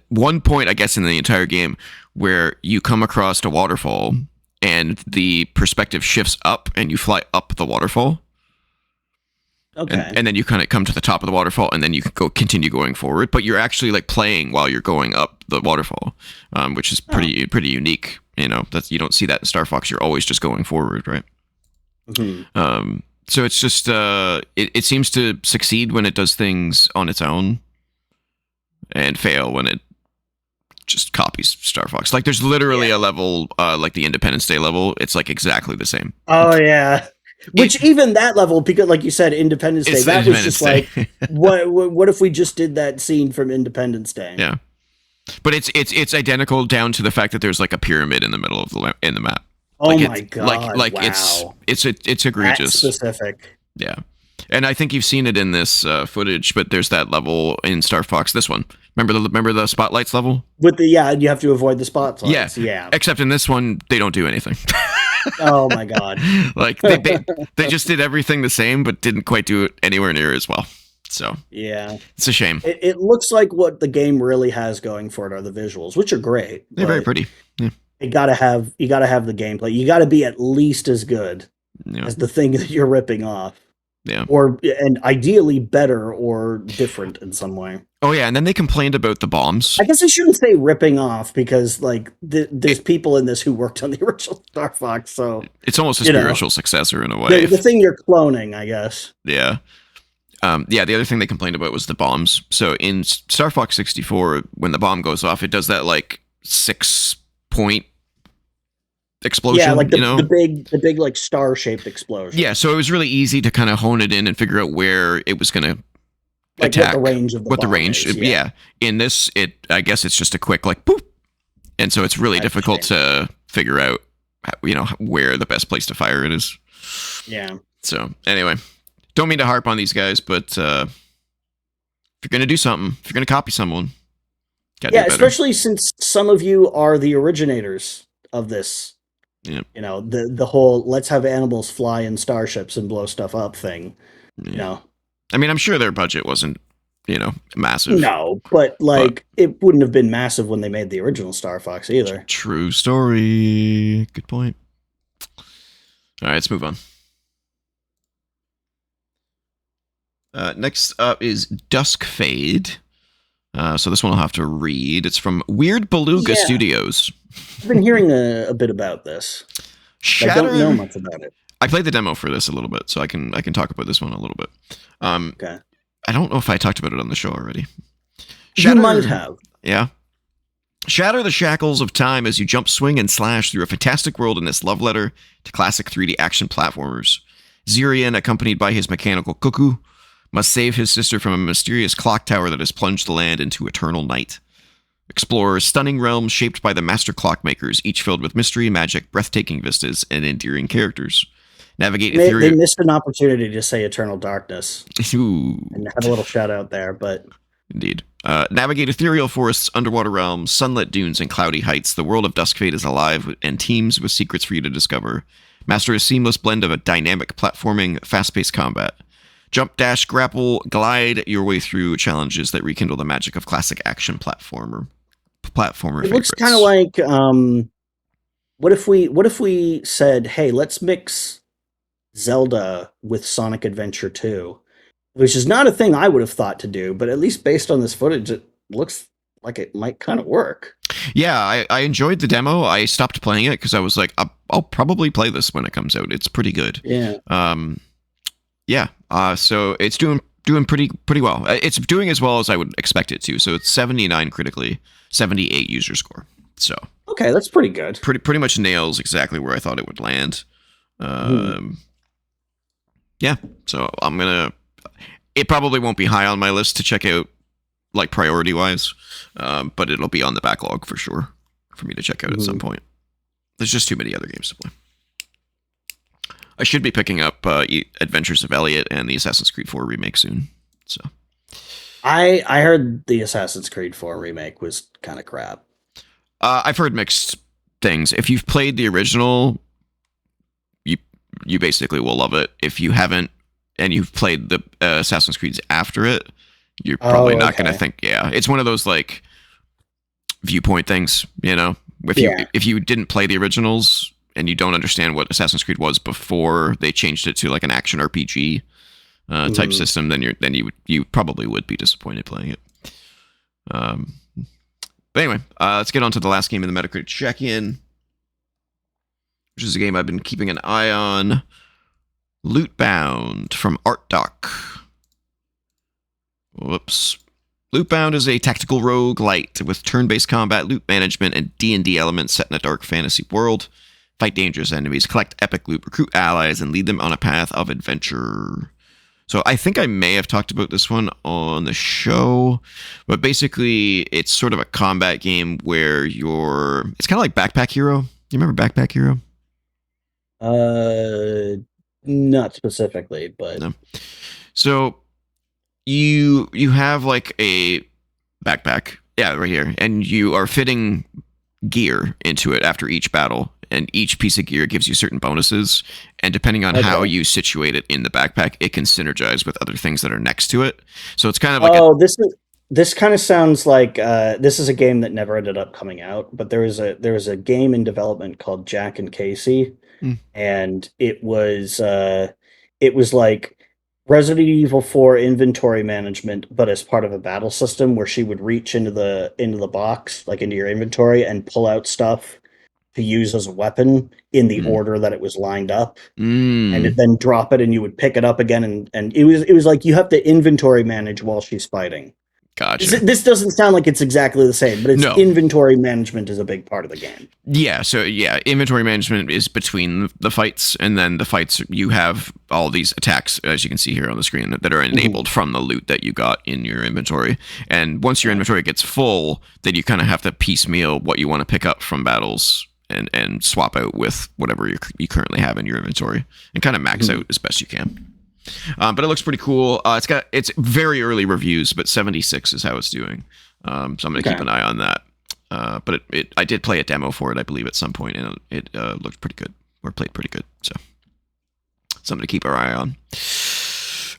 one point I guess in the entire game where you come across a waterfall and the perspective shifts up and you fly up the waterfall. Okay. And then you kind of come to the top of the waterfall, and then you can continue going forward. But you're actually like playing while you're going up the waterfall, which is pretty unique. That's, you don't see that in Star Fox. You're always just going forward, right? So it's just it seems to succeed when it does things on its own, and fail when it just copies Star Fox. Like there's literally a level, like the Independence Day level. It's like exactly the same. Oh yeah. Which even that level, because like you said, Independence Day, that was just like, what if we just did that scene from Independence Day? Yeah, but it's identical down to the fact that there's like a pyramid in the middle of the map. Oh like my god! Like wow. it's egregious. That's specific. Yeah, and I think you've seen it in this footage. But there's that level in Star Fox. This one, remember the spotlights level with the and you have to avoid the spotlights. Yeah. Except in this one, they don't do anything. Oh my god! Like they just did everything the same, but didn't quite do it anywhere near as well. So yeah, it's a shame. It looks like what the game really has going for it are the visuals, which are great. They're very pretty. Yeah. You gotta have the gameplay. You gotta be at least as good as the thing that you're ripping off. Yeah. And ideally better or different in some way. Oh yeah, and then they complained about the bombs. I guess I shouldn't say ripping off because like there's people in this who worked on the original Star Fox, so it's almost a spiritual successor in a way. The thing you're cloning, I guess. Yeah. The other thing they complained about was the bombs. So in Star Fox 64, when the bomb goes off, it does that like 6-point explosion. Yeah, like the big like star-shaped explosion. Yeah, so it was really easy to kind of hone it in and figure out where it was going to attack. What the range of the bomb is, yeah. In this, I guess it's just a quick like boop, and so it's really difficult to figure out, where the best place to fire it is. Yeah. So anyway. Don't mean to harp on these guys, but if you're going to do something, if you're going to copy someone, especially since some of you are the originators of this, the whole let's have animals fly in starships and blow stuff up thing, I mean, I'm sure their budget wasn't, massive. No, but it wouldn't have been massive when they made the original Star Fox either. True story. Good point. All right, let's move on. Next up is Dusk Fade. So this one I'll have to read. It's from Weird Beluga Studios. I've been hearing a bit about this. I don't know much about it. I played the demo for this a little bit, so I can talk about this one a little bit. Okay. I don't know if I talked about it on the show already. You might have. Yeah. Shatter the shackles of time as you jump, swing, and slash through a fantastic world in this love letter to classic 3D action platformers. Zirian, accompanied by his mechanical cuckoo, must save his sister from a mysterious clock tower that has plunged the land into eternal night. Explore stunning realms shaped by the master clockmakers, each filled with mystery, magic, breathtaking vistas, and endearing characters. Navigate ethereal... They missed an opportunity to say Eternal Darkness. Ooh. And have a little shout out there, but... Indeed. Navigate ethereal forests, underwater realms, sunlit dunes, and cloudy heights. The world of Duskfade is alive and teems with secrets for you to discover. Master a seamless blend of a dynamic platforming, fast-paced combat. Jump, dash, grapple, glide your way through challenges that rekindle the magic of classic action platformer It favorites. looks kind of like what if we said, hey, let's mix Zelda with Sonic Adventure 2, which is not a thing I would have thought to do, but at least based on this footage, it looks like it might kind of work. Yeah, I enjoyed the demo. I stopped playing it because I was like, I'll probably play this when it comes out. It's pretty good. Yeah. So it's doing pretty well. It's doing as well as I would expect it to. So it's 79 critically, 78 user score. So okay, that's pretty good. Pretty much nails exactly where I thought it would land. Yeah. So it probably won't be high on my list to check out, like priority wise, but it'll be on the backlog for sure for me to check out at some point. There's just too many other games to play. I should be picking up Adventures of Elliot and the Assassin's Creed 4 remake soon. So, I heard the Assassin's Creed 4 remake was kind of crap. I've heard mixed things. If you've played the original, you basically will love it. If you haven't, and you've played the Assassin's Creeds after it, you're probably not going to think. Yeah, it's one of those like viewpoint things. If you didn't play the originals and you don't understand what Assassin's Creed was before they changed it to like an action RPG type system, then you probably would be disappointed playing it. But anyway, let's get on to the last game in the Metacritic check-in, which is a game I've been keeping an eye on. Lootbound from ArtDoc. Whoops. Lootbound is a tactical roguelite with turn-based combat, loot management, and D&D elements set in a dark fantasy world. Fight dangerous enemies, collect epic loot, recruit allies, and lead them on a path of adventure. So I think I may have talked about this one on the show, but basically it's sort of a combat game where it's kind of like Backpack Hero. You remember Backpack Hero? Not specifically, but No. So you have like a backpack, yeah, right here, and you are fitting gear into it after each battle, and each piece of gear gives you certain bonuses, and depending on how you situate it in the backpack, it can synergize with other things that are next to it. So it's kind of like this kind of sounds like this is a game that never ended up coming out, but there was a game in development called Jack and Casey, and it was like Resident Evil 4 inventory management, but as part of a battle system where she would reach into the box, like into your inventory, and pull out stuff to use as a weapon in the order that it was lined up, and then drop it, and you would pick it up again, and it was like you have to inventory manage while she's fighting. Gotcha. This doesn't sound like it's exactly the same, but inventory management is a big part of the game. Yeah, so inventory management is between the fights, and then the fights, you have all these attacks, as you can see here on the screen, that are enabled from the loot that you got in your inventory. And once your inventory gets full, then you kind of have to piecemeal what you want to pick up from battles and swap out with whatever you currently have in your inventory, and kind of max out as best you can. But it looks pretty cool. It's very early reviews, but 76 is how it's doing. So I'm going to keep an eye on that. But I did play a demo for it, I believe, at some point, and it looked pretty good, or played pretty good. So something to keep our eye on.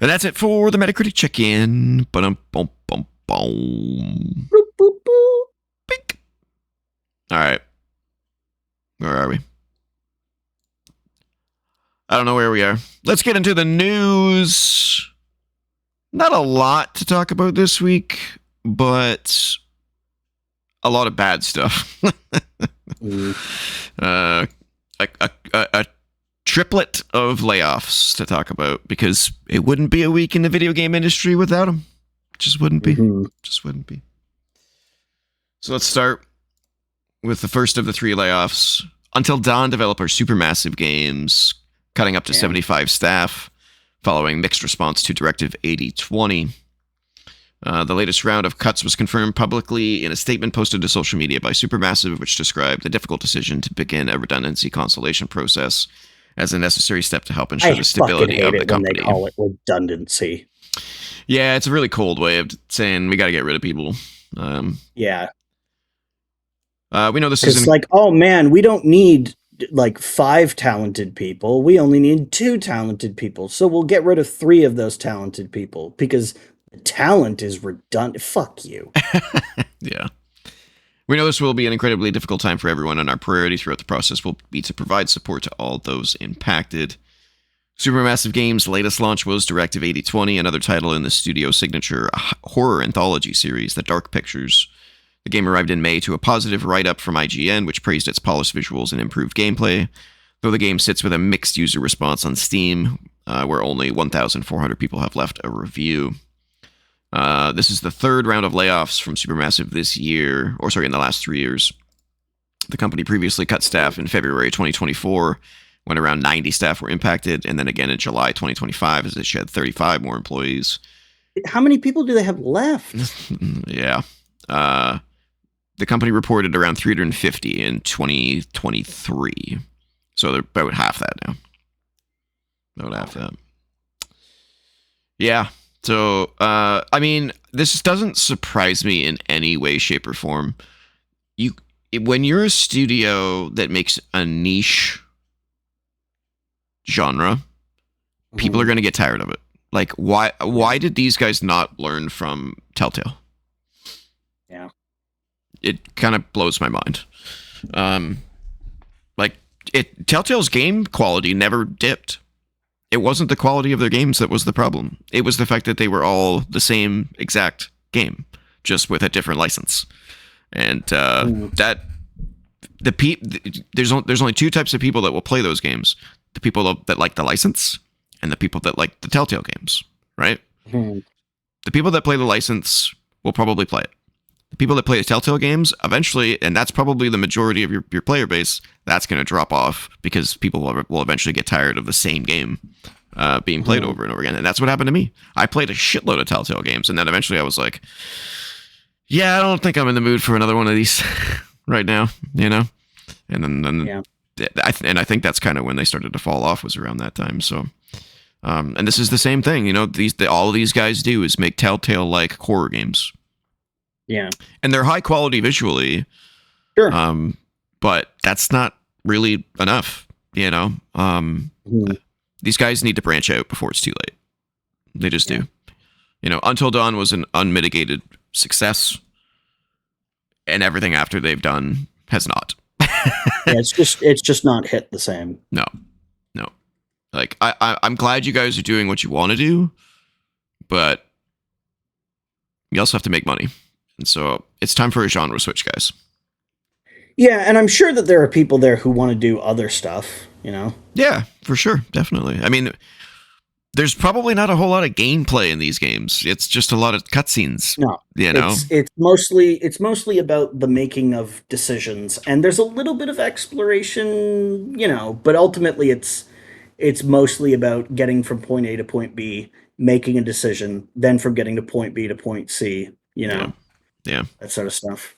And that's it for the Metacritic check-in. Bink. All right. Where are we? I don't know where we are. Let's get into the news. Not a lot to talk about this week, but a lot of bad stuff. A triplet of layoffs to talk about, because it wouldn't be a week in the video game industry without them. Just wouldn't be. Just wouldn't be. So let's start with the first of the 3 layoffs. Until Dawn developer Supermassive Games cutting up to 75 staff following mixed response to Directive 8020. The latest round of cuts was confirmed publicly in a statement posted to social media by Supermassive, which described the difficult decision to begin a redundancy consolidation process as a necessary step to help ensure the stability of the company. When they call it redundancy. Yeah, it's a really cold way of saying we got to get rid of people. We know this is like, oh man, we don't need like 5 talented people. We only need 2 talented people. So we'll get rid of 3 of those talented people because the talent is redundant. Fuck you. Yeah. We know this will be an incredibly difficult time for everyone, and our priority throughout the process will be to provide support to all those impacted. Supermassive Games' latest launch was Directive 8020, another title in the studio signature horror anthology series, The Dark Pictures. The game arrived in May to a positive write-up from IGN, which praised its polished visuals and improved gameplay, though the game sits with a mixed user response on Steam, where only 1,400 people have left a review. This is the 3rd round of layoffs from Supermassive this year, in the last 3 years. The company previously cut staff in February 2024, when around 90 staff were impacted, and then again in July 2025 as it shed 35 more employees. How many people do they have left? Yeah. The company reported around 350 in 2023. So they're about half that now. About half that. Yeah. So, I mean, this doesn't surprise me in any way, shape, or form. When you're a studio that makes a niche genre, people are going to get tired of it. Like, why did these guys not learn from Telltale? Yeah. It kind of blows my mind. Telltale's game quality never dipped. It wasn't the quality of their games that was the problem. It was the fact that they were all the same exact game, just with a different license. And there's only 2 types of people that will play those games: the people that like the license, and the people that like the Telltale games. Right? Mm-hmm. The people that play the license will probably play it. The people that play the Telltale games eventually, and that's probably the majority of your player base, that's going to drop off because people will eventually get tired of the same game being played over and over again. And that's what happened to me. I played a shitload of Telltale games, and then eventually I was like, yeah, I don't think I'm in the mood for another one of these right now, you know? And then I think that's kind of when they started to fall off, was around that time. So, and this is the same thing, you know, all these guys do is make Telltale-like horror games. Yeah. And they're high quality visually. Sure. But that's not really enough, you know? These guys need to branch out before it's too late. They just do. You know, Until Dawn was an unmitigated success, and everything after they've done has not. It's just not hit the same. No. Like, I'm glad you guys are doing what you want to do, but you also have to make money. And so it's time for a genre switch, guys. Yeah, and I'm sure that there are people there who want to do other stuff, you know? Yeah, for sure. Definitely. I mean, there's probably not a whole lot of gameplay in these games. It's just a lot of cutscenes. No. You know? It's mostly about the making of decisions, and there's a little bit of exploration, you know, but ultimately it's mostly about getting from point A to point B, making a decision, then from getting to point B to point C, you know? Yeah. That sort of stuff.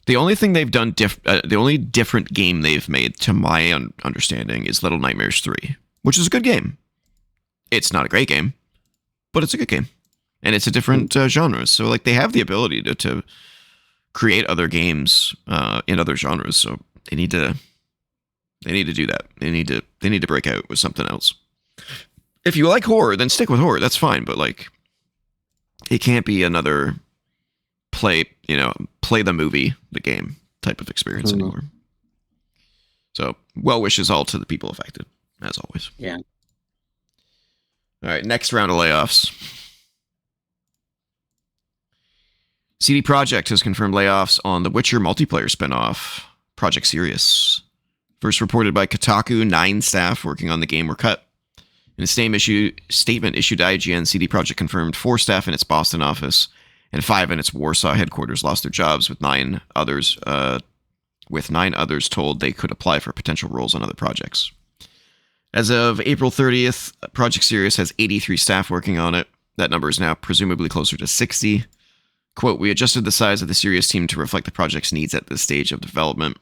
The only thing they've done, the only different game they've made, to my understanding, is Little Nightmares 3, which is a good game. It's not a great game, but it's a good game. And it's a different genre. So, like, they have the ability to create other games in other genres. So they need to do that. They need to break out with something else. If you like horror, then stick with horror. That's fine. But, like, it can't be another play the movie, the game type of experience anymore. So, well wishes all to the people affected, as always. Yeah. All right, next round of layoffs. CD Projekt has confirmed layoffs on the Witcher multiplayer spinoff, Project Sirius. First reported by Kotaku, 9 staff working on the game were cut. In a statement issued to IGN, CD Projekt confirmed 4 staff in its Boston office and 5 in its Warsaw headquarters lost their jobs, with 9 others told they could apply for potential roles on other projects. As of April 30th, Project Sirius has 83 staff working on it. That number is now presumably closer to 60. Quote, "We adjusted the size of the Sirius team to reflect the project's needs at this stage of development.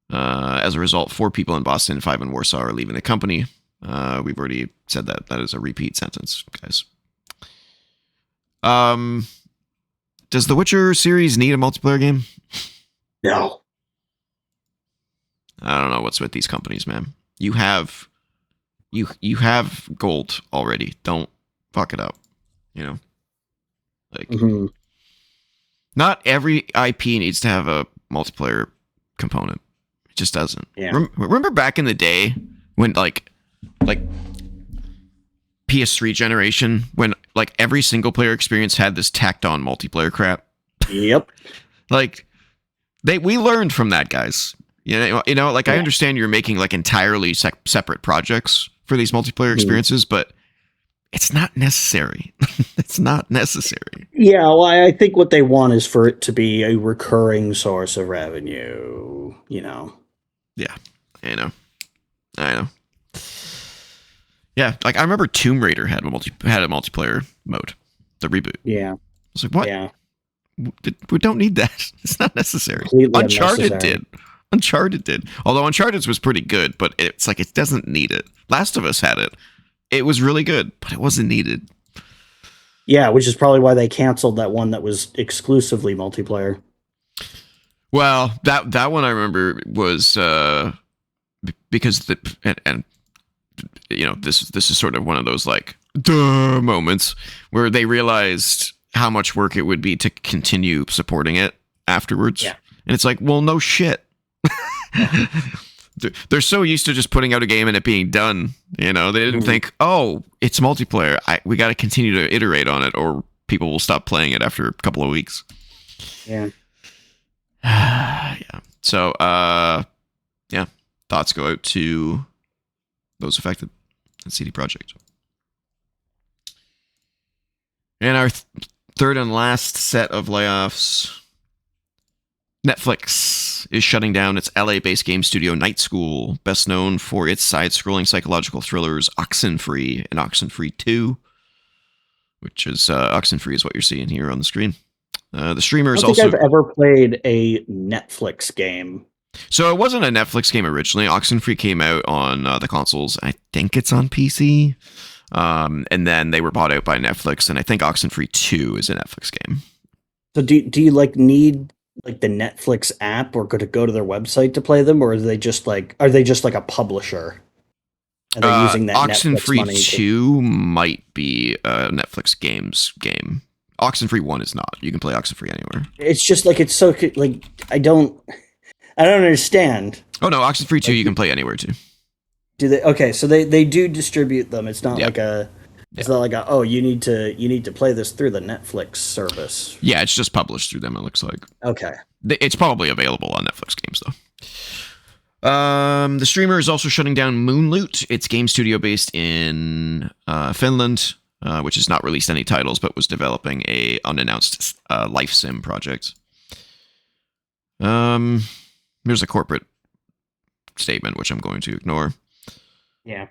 As a result, 4 people in Boston and 5 in Warsaw are leaving the company." We've already said that. That is a repeat sentence, guys. Does the Witcher series need a multiplayer game? No. I don't know what's with these companies, man. You have gold already. Don't fuck it up. You know? Like, not every IP needs to have a multiplayer component. It just doesn't. Yeah. Remember back in the day when like PS3 generation, when like every single player experience had this tacked on multiplayer crap? Yep. Like, we learned from that, guys. You know, like, I understand you're making like entirely separate projects for these multiplayer experiences, but it's not necessary. It's not necessary. Yeah, well, I think what they want is for it to be a recurring source of revenue, you know. Yeah, I know. Yeah, like, I remember Tomb Raider had a multiplayer mode, the reboot. Yeah. I was like, what? Yeah. We don't need that. It's not necessary. Completely Uncharted unnecessary. did. Although Uncharted's was pretty good, but it's like, it doesn't need it. Last of Us had it. It was really good, but it wasn't needed. Yeah, which is probably why they canceled that one that was exclusively multiplayer. Well, that one I remember was because and you know, this is sort of one of those like duh moments where they realized how much work it would be to continue supporting it afterwards. Yeah. And it's like, well, no shit. They're so used to just putting out a game and it being done. You know, they didn't think, oh, it's multiplayer. We got to continue to iterate on it, or people will stop playing it after a couple of weeks. Yeah. Yeah. So, yeah, thoughts go out to those affected at CD Projekt. And our third and last set of layoffs. Netflix is shutting down its LA-based game studio Night School, best known for its side-scrolling psychological thrillers Oxenfree and Oxenfree 2, which is Oxenfree is what you're seeing here on the screen. The streamer is also... I don't think I've ever played a Netflix game. So it wasn't a Netflix game originally. Oxenfree came out on the consoles. I think it's on PC. And then they were bought out by Netflix, and I think Oxenfree 2 is a Netflix game. So do you like need like the Netflix app or go to their website to play them, or are they just like a publisher? And they're using that Oxenfree Netflix money 2 might be a Netflix game. Oxenfree 1 is not. You can play Oxenfree anywhere. It's just like it's so like I don't understand. Oh no, Oxenfree 2 you can play anywhere too. Do they? Okay, so they do distribute them. It's not like a. It's Yeah. not like a, oh, you need to play this through the Netflix service. Yeah, it's just published through them, it looks like. Okay. It's probably available on Netflix games, though. The streamer is also shutting down Moonloot, its game studio based in Finland, which has not released any titles, but was developing a unannounced life sim project. Here's a corporate statement, which I'm going to ignore. Yeah.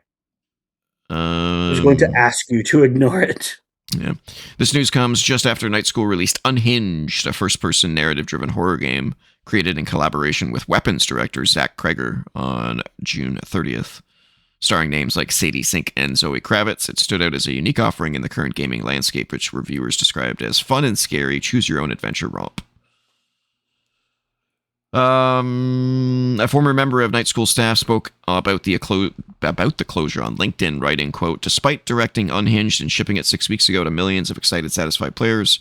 I was going to ask you to ignore it. Yeah. This news comes just after Night School released Unhinged, a first-person narrative-driven horror game created in collaboration with Weapons director Zach Kreger on June 30th. Starring names like Sadie Sink and Zoe Kravitz, it stood out as a unique offering in the current gaming landscape, which reviewers described as fun and scary, choose-your-own-adventure romp. A former member of Night School staff spoke about the closure on LinkedIn, writing, quote, "Despite directing Unhinged and shipping it 6 weeks ago to millions of excited, satisfied players,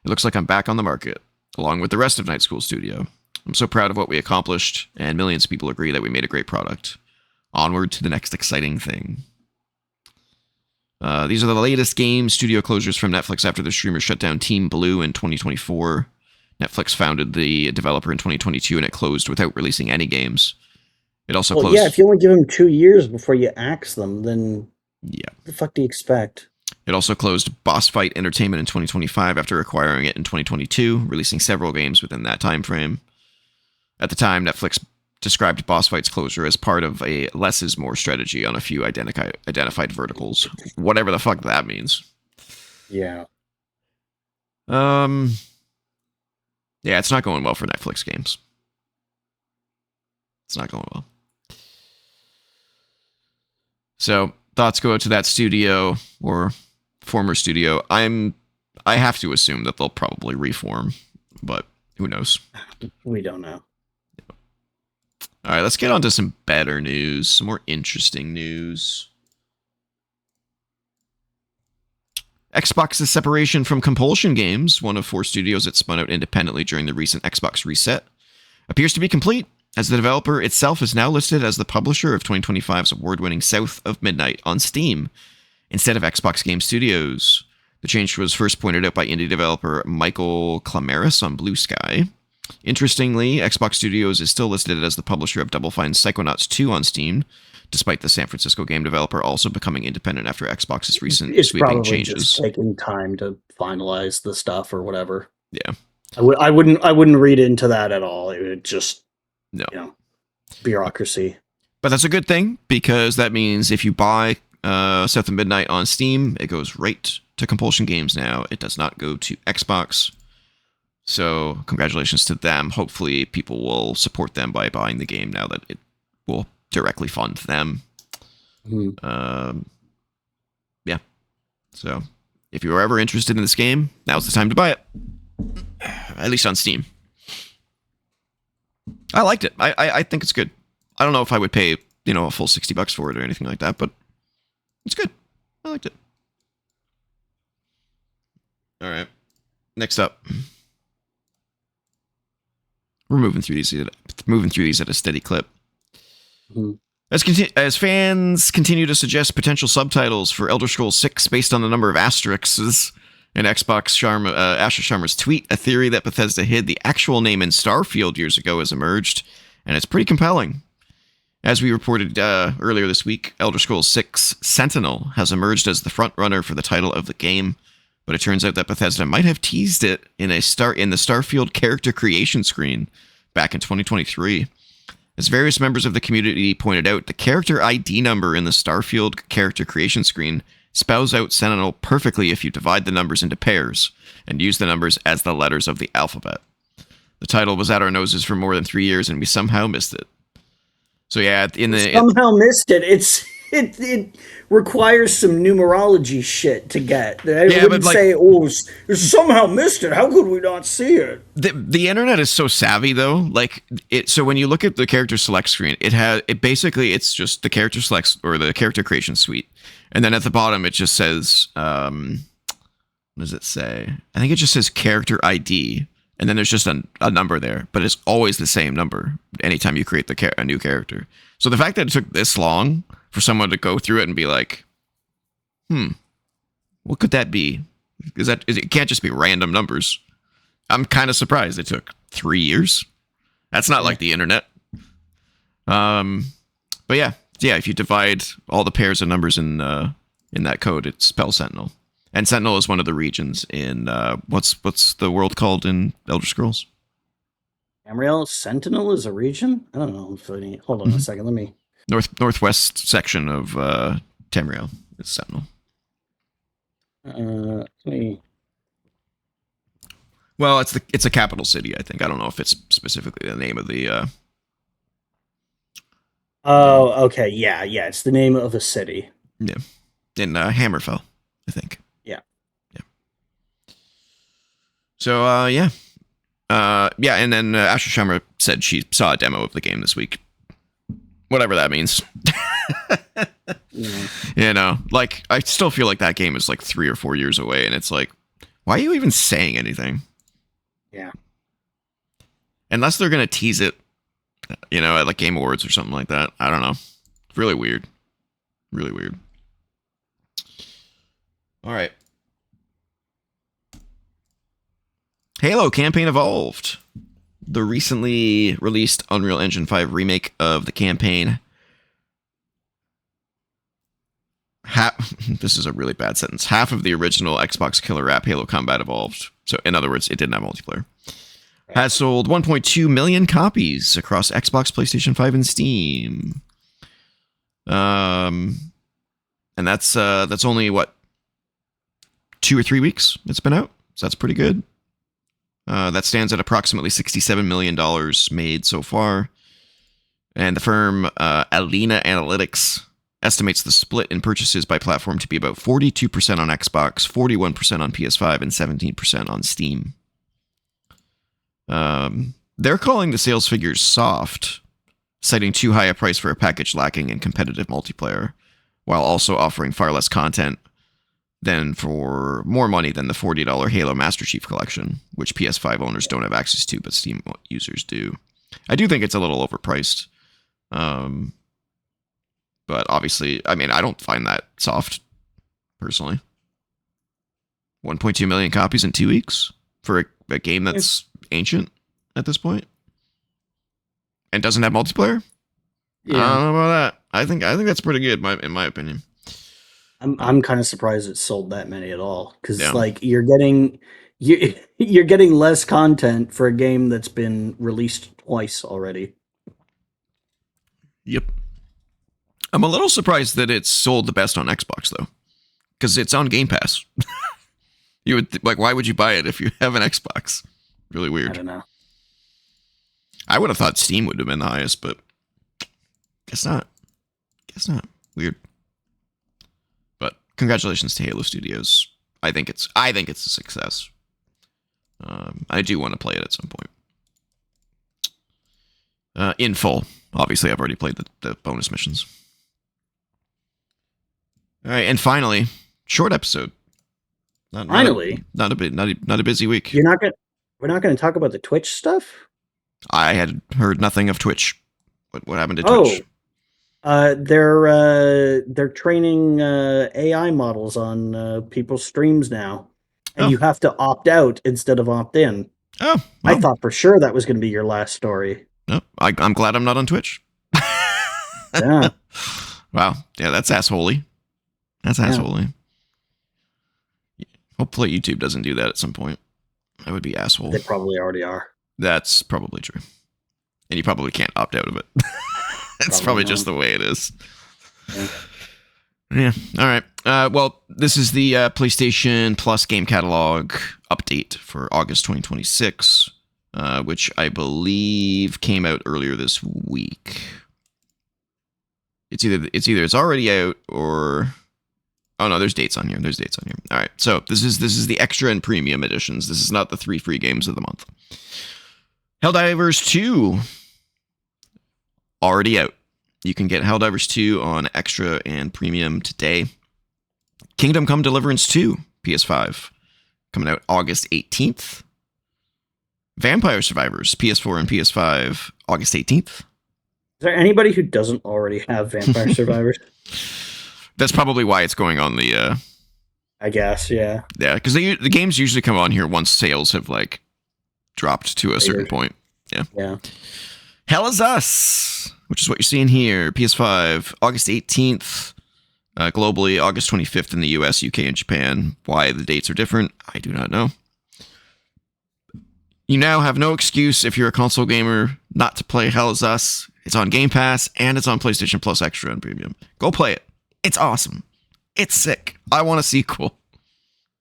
it looks like I'm back on the market, along with the rest of Night School Studio. I'm so proud of what we accomplished, and millions of people agree that we made a great product. Onward to the next exciting thing." These are the latest game studio closures from Netflix after the streamer shut down Team Blue in 2024. Netflix founded the developer in 2022, and it closed without releasing any games. It also closed... Yeah, if you only give them 2 years before you axe them, then yeah, what the fuck do you expect? It also closed Boss Fight Entertainment in 2025 after acquiring it in 2022, releasing several games within that time frame. At the time, Netflix described Boss Fight's closure as part of a less is more strategy on a few identified verticals. Whatever the fuck that means. Yeah. Yeah, it's not going well for Netflix games. It's not going well. So, thoughts go out to that studio, or former studio. I have to assume that they'll probably reform, but who knows? We don't know. All right, let's get on to some better news, some more interesting news. Xbox's separation from Compulsion Games, one of 4 studios that spun out independently during the recent Xbox reset, appears to be complete, as the developer itself is now listed as the publisher of 2025's award-winning South of Midnight on Steam, instead of Xbox Game Studios. The change was first pointed out by indie developer Michael Clamaris on BlueSky. Interestingly, Xbox Studios is still listed as the publisher of Double Fine's Psychonauts 2 on Steam, despite the San Francisco game developer also becoming independent after Xbox's recent sweeping changes. Just taking time to finalize the stuff or whatever. Yeah, I wouldn't read into that at all. It would just bureaucracy. But that's a good thing, because that means if you buy South of Midnight on Steam, it goes right to Compulsion Games now. It does not go to Xbox. So congratulations to them. Hopefully people will support them by buying the game now that it will directly fund them. Yeah. So if you're ever interested in this game, now's the time to buy it. At least on Steam. I liked it. I think it's good. I don't know if I would pay, a full $60 for it or anything like that, but it's good. I liked it. All right. Next up. We're moving through these at a steady clip. As fans continue to suggest potential subtitles for Elder Scrolls 6 based on the number of asterisks in Xbox Asher Sharma's tweet, a theory that Bethesda hid the actual name in Starfield years ago has emerged, and it's pretty compelling. As we reported earlier this week, Elder Scrolls 6 Sentinel has emerged as the front runner for the title of the game. but it turns out that Bethesda might have teased it in the Starfield character creation screen back in 2023. As various members of the community pointed out, the character ID number in the Starfield character creation screen spells out Sentinel perfectly if you divide the numbers into pairs and use the numbers as the letters of the alphabet. The title was at our noses for more than 3 years, and we somehow missed it. So yeah, missed it. It requires some numerology shit to get. I wouldn't say, somehow missed it. How could we not see it? The internet is so savvy though. So when you look at the character select screen, it's just the character select or the character creation suite, and then at the bottom it just says, what does it say? I think it just says character ID, and then there's just a number there, but it's always the same number anytime you create a new character. So the fact that it took this long for someone to go through it and be like, what could that be? It can't just be random numbers. I'm kind of surprised it took 3 years. That's not like the internet. But yeah, if you divide all the pairs of numbers in that code, it spells Sentinel. And Sentinel is one of the regions in what's the world called in Elder Scrolls? Tamriel. Sentinel is a region? I don't know. Hold on a second. Let me. Northwest section of Tamriel is Sentinel. Let me. Well, it's a capital city, I think. I don't know if it's specifically the name of the. Oh, okay. Yeah. It's the name of a city. Yeah, in Hammerfell, I think. Yeah. So yeah. And then Asher Shammer said she saw a demo of the game this week. Whatever that means. Yeah. I still feel like that game is 3 or 4 years away, and it's like, why are you even saying anything? Yeah. Unless they're going to tease it, at Game Awards or something like that. I don't know. Really weird. Really weird. All right. Halo campaign evolved. The recently released Unreal Engine 5 remake of the campaign. This is a really bad sentence. Half of the original Xbox killer app, Halo Combat Evolved. So, in other words, it didn't have multiplayer. Has sold 1.2 million copies across Xbox, PlayStation 5, and Steam. And that's only 2 or 3 weeks it's been out. So that's pretty good. That stands at approximately $67 million made so far. And the firm Alina Analytics estimates the split in purchases by platform to be about 42% on Xbox, 41% on PS5, and 17% on Steam. They're calling the sales figures soft, citing too high a price for a package lacking in competitive multiplayer, while also offering far less content than for more money than the $40 Halo Master Chief Collection, which PS5 owners don't have access to, but Steam users do. I do think it's a little overpriced. But obviously, I don't find that soft, personally. 1.2 million copies in 2 weeks for a game that's ancient at this point and doesn't have multiplayer? Yeah. I don't know about that. I think that's pretty good, in my opinion. I'm kind of surprised it sold that many at all, because you're getting less content for a game that's been released twice already. Yep. I'm a little surprised that it's sold the best on Xbox though, because it's on Game Pass. You would why would you buy it if you have an Xbox? Really weird. I don't know. I would have thought Steam would have been the highest, but guess not. Weird. But congratulations to Halo Studios. I think it's a success. I do want to play it at some point. In full. Obviously, I've already played the bonus missions. All right, and finally, short episode. Not a busy week. We're not going to talk about the Twitch stuff? I had heard nothing of Twitch. What happened to Twitch? They're training AI models on people's streams now, and you have to opt out instead of opt in. Oh, well. I thought for sure that was going to be your last story. No, I'm glad I'm not on Twitch. Yeah. Wow. Yeah, that's assholey. That's assholey. Hopefully YouTube doesn't do that at some point. That would be asshole. They probably already are. That's probably true. And you probably can't opt out of it. It's probably just the way it is. Yeah. All right. Well, this is the PlayStation Plus game catalog update for August 2026, which I believe came out earlier this week. It's either it's already out or oh no, there's dates on here. All right. So this is the extra and premium editions. This is not the 3 free games of the month. Helldivers 2 already out. You can get Helldivers 2 on extra and premium today. Kingdom Come Deliverance 2 PS5 coming out August 18th. Vampire Survivors PS4 and PS5 August 18th. Is there anybody who doesn't already have Vampire Survivors? That's probably why it's going on the I guess, yeah. Yeah, because the games usually come on here once sales have like dropped to a certain point. Yeah. Hell is Us, which is what you're seeing here. PS5, August 18th. Globally, August 25th in the US, UK, and Japan. Why the dates are different, I do not know. You now have no excuse if you're a console gamer not to play Hell is Us. It's on Game Pass, and it's on PlayStation Plus Extra and Premium. Go play it. It's awesome. It's sick. I want a sequel.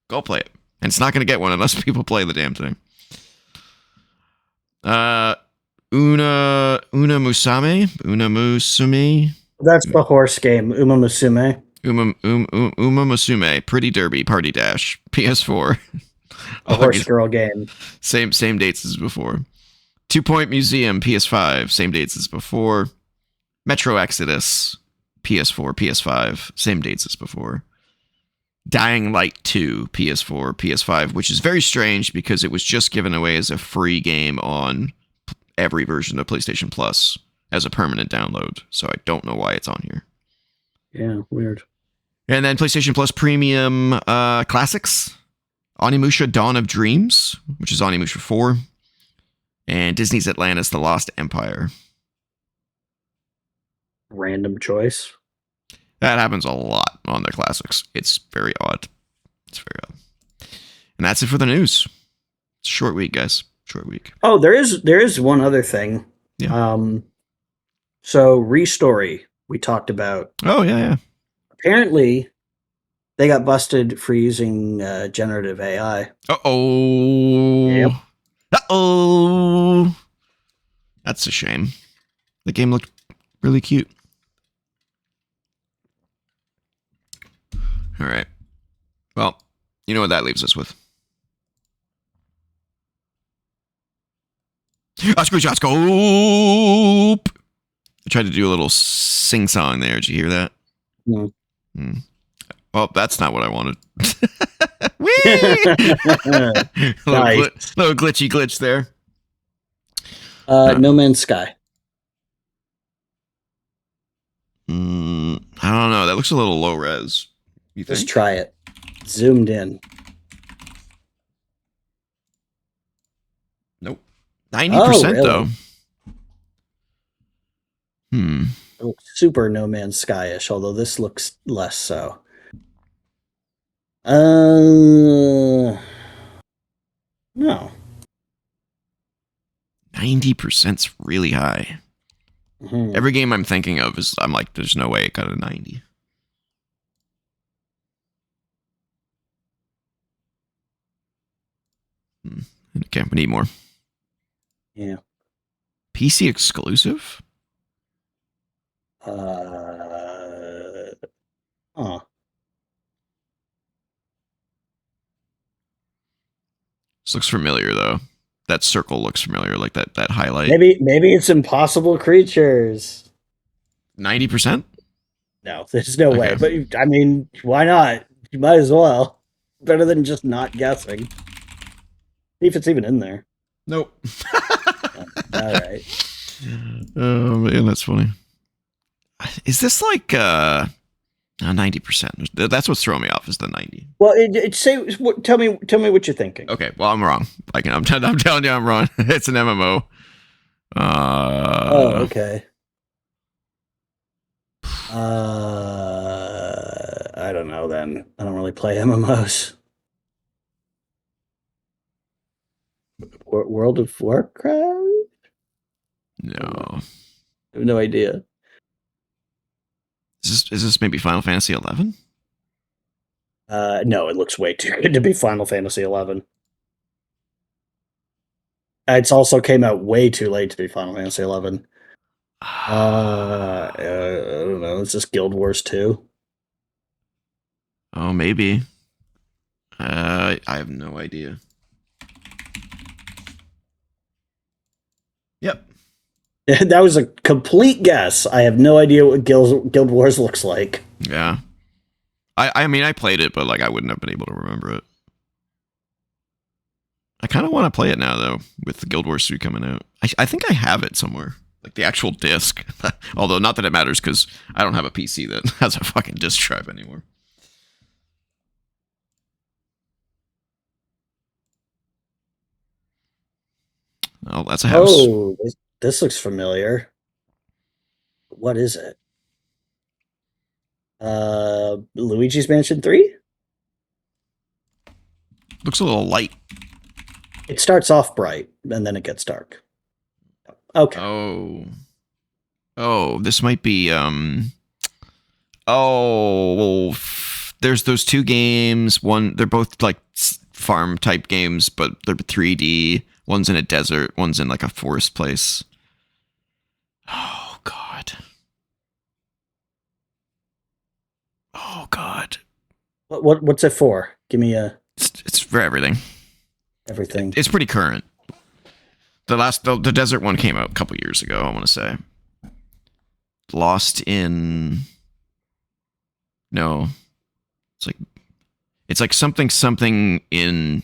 Go play it. And it's not going to get one unless people play the damn thing. Una Musume. That's the horse game, Uma Musume. Uma Musume, Pretty Derby, Party Dash, PS4. A horse girl game. Same dates as before. 2 Point Museum, PS5, same dates as before. Metro Exodus, PS4, PS5, same dates as before. Dying Light 2, PS4, PS5, which is very strange because it was just given away as a free game on every version of PlayStation Plus as a permanent download. So I don't know why it's on here. Yeah, weird. And then PlayStation Plus Premium Classics. Onimusha Dawn of Dreams, which is Onimusha 4. And Disney's Atlantis The Lost Empire. Random choice. That happens a lot on their classics. It's very odd. And that's it for the news. It's a short week, guys. Short week. Oh, there is one other thing. Yeah. So Restory we talked about. Oh yeah. Apparently, they got busted for using generative AI. Uh-oh. Yep. Uh-oh. That's a shame. The game looked really cute. All right. Well, you know what that leaves us with. Oscar Scope! I tried to do a little sing-song there. Did you hear that? No. Well, that's not what I wanted. Nice. Little glitchy glitch there. No Man's Sky. I don't know. That looks a little low res. You think? Just try it. Zoomed in. Nope. 90% really? though. It looks super No Man's Sky-ish, although this looks less so. No. 90%'s really high. Mm-hmm. Every game I'm thinking of is, I'm like, there's no way it got a 90. Okay, we need more. Yeah. PC exclusive? This looks familiar though. That circle looks familiar, like that highlight. Maybe it's Impossible Creatures. 90%? No, there's no way. But I mean, why not? You might as well. Better than just not guessing. See if it's even in there. Nope. All right. Oh man, that's funny. Is this like 90%? That's what's throwing me off, is the 90. Well, tell me what you're thinking. Okay, well I'm wrong. I'm telling you I'm wrong. It's an MMO. Okay. I don't know then. I don't really play MMOs. World of Warcraft? No. I have no idea. Is this maybe Final Fantasy 11? No, it looks way too good to be Final Fantasy 11. It's also came out way too late to be Final Fantasy 11. I don't know. Is this Guild Wars 2? Oh, maybe. I have no idea. Yep. That was a complete guess. I have no idea what Guild Wars looks like. Yeah. I mean, I played it, but like I wouldn't have been able to remember it. I kind of want to play it now, though, with the Guild Wars 2 coming out. I think I have it somewhere. Like the actual disc. Although, not that it matters, because I don't have a PC that has a fucking disc drive anymore. Oh, that's a house. Oh, this looks familiar. What is it? Luigi's Mansion 3? Looks a little light. It starts off bright, and then it gets dark. Okay. Oh, this might be, well, there's those two games. They're both like farm type games, but they're 3D. One's in a desert, one's in like a forest place. Oh, God. Oh, God. What's it for? Give me It's for everything. everything. It's pretty current. The desert one came out a couple years ago, I want to say. Lost in... No. It's like something in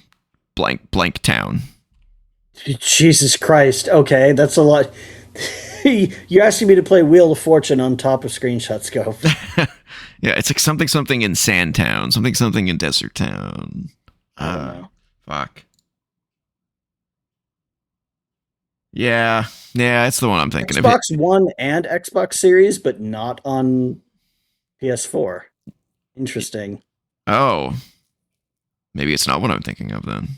blank town. Jesus Christ. Okay, that's a lot. You're asking me to play Wheel of Fortune on top of Screenshot Scope. Yeah, it's like something in Sandtown, something in Desert Town. I don't know. Fuck. Yeah, it's the one I'm thinking of. Xbox One and Xbox Series, but not on PS4. Interesting. Oh. Maybe it's not what I'm thinking of then.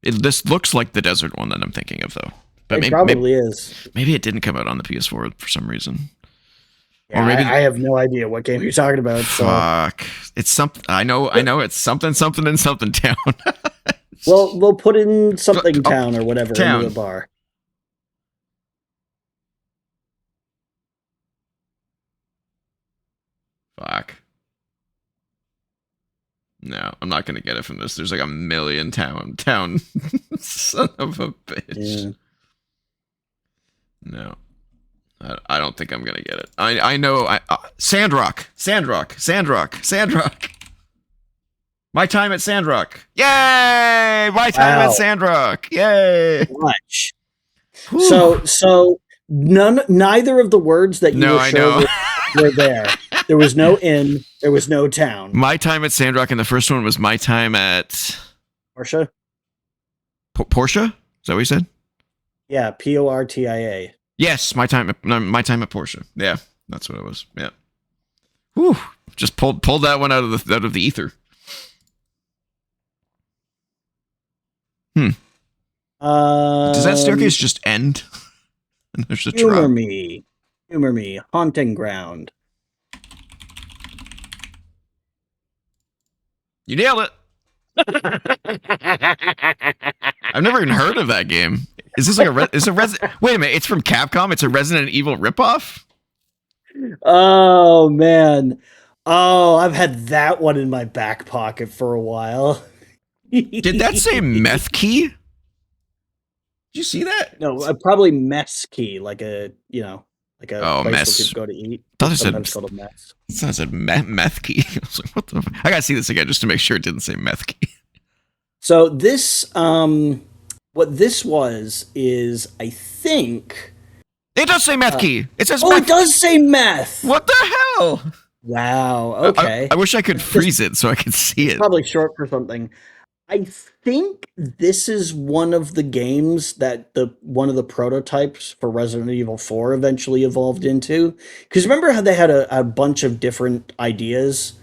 This looks like the desert one that I'm thinking of, though. But It probably is. Maybe it didn't come out on the PS4 for some reason. Yeah, Or maybe I have no idea what game you're talking about. So. Fuck. It's something. I know. It's something in something town. Well, we'll put in something town or whatever into the bar. Fuck. No, I'm not gonna get it from this. There's like a million town. Son of a bitch. Yeah. No. I don't think I'm gonna get it. I know. Sandrock. My time at Sandrock. Yay! My time at Sandrock. Yay! Much. So neither of the words that you were sure were there. There was no inn. There was no town. My time at Sandrock, and the first one was my time at Portia. Portia? Is that what you said? Yeah, Portia. Yes, my time at Portia. Yeah, that's what it was. Yeah. Whew. Just pulled that one out of the ether. Does that staircase just end? And there's a Humor me, haunting ground. You nailed it. I've never even heard of that game. Is this like wait a minute, it's from Capcom? It's a Resident Evil ripoff? Oh, man. Oh, I've had that one in my back pocket for a while. Did that say meth key? Did you see that? No, probably mess key, like a place mess. where people go to eat. Sometimes called a mess. It said meth key. I was like, what the fuck? I gotta see this again just to make sure it didn't say meth key. So this, what this was is, I think... It does say meth key. It says meth. It does say meth. What the hell? Wow, okay. I wish I could freeze it so I could see it. Probably short for something. I think this is one of the games that one of the prototypes for Resident Evil 4 eventually evolved into. Because remember how they had a bunch of different ideas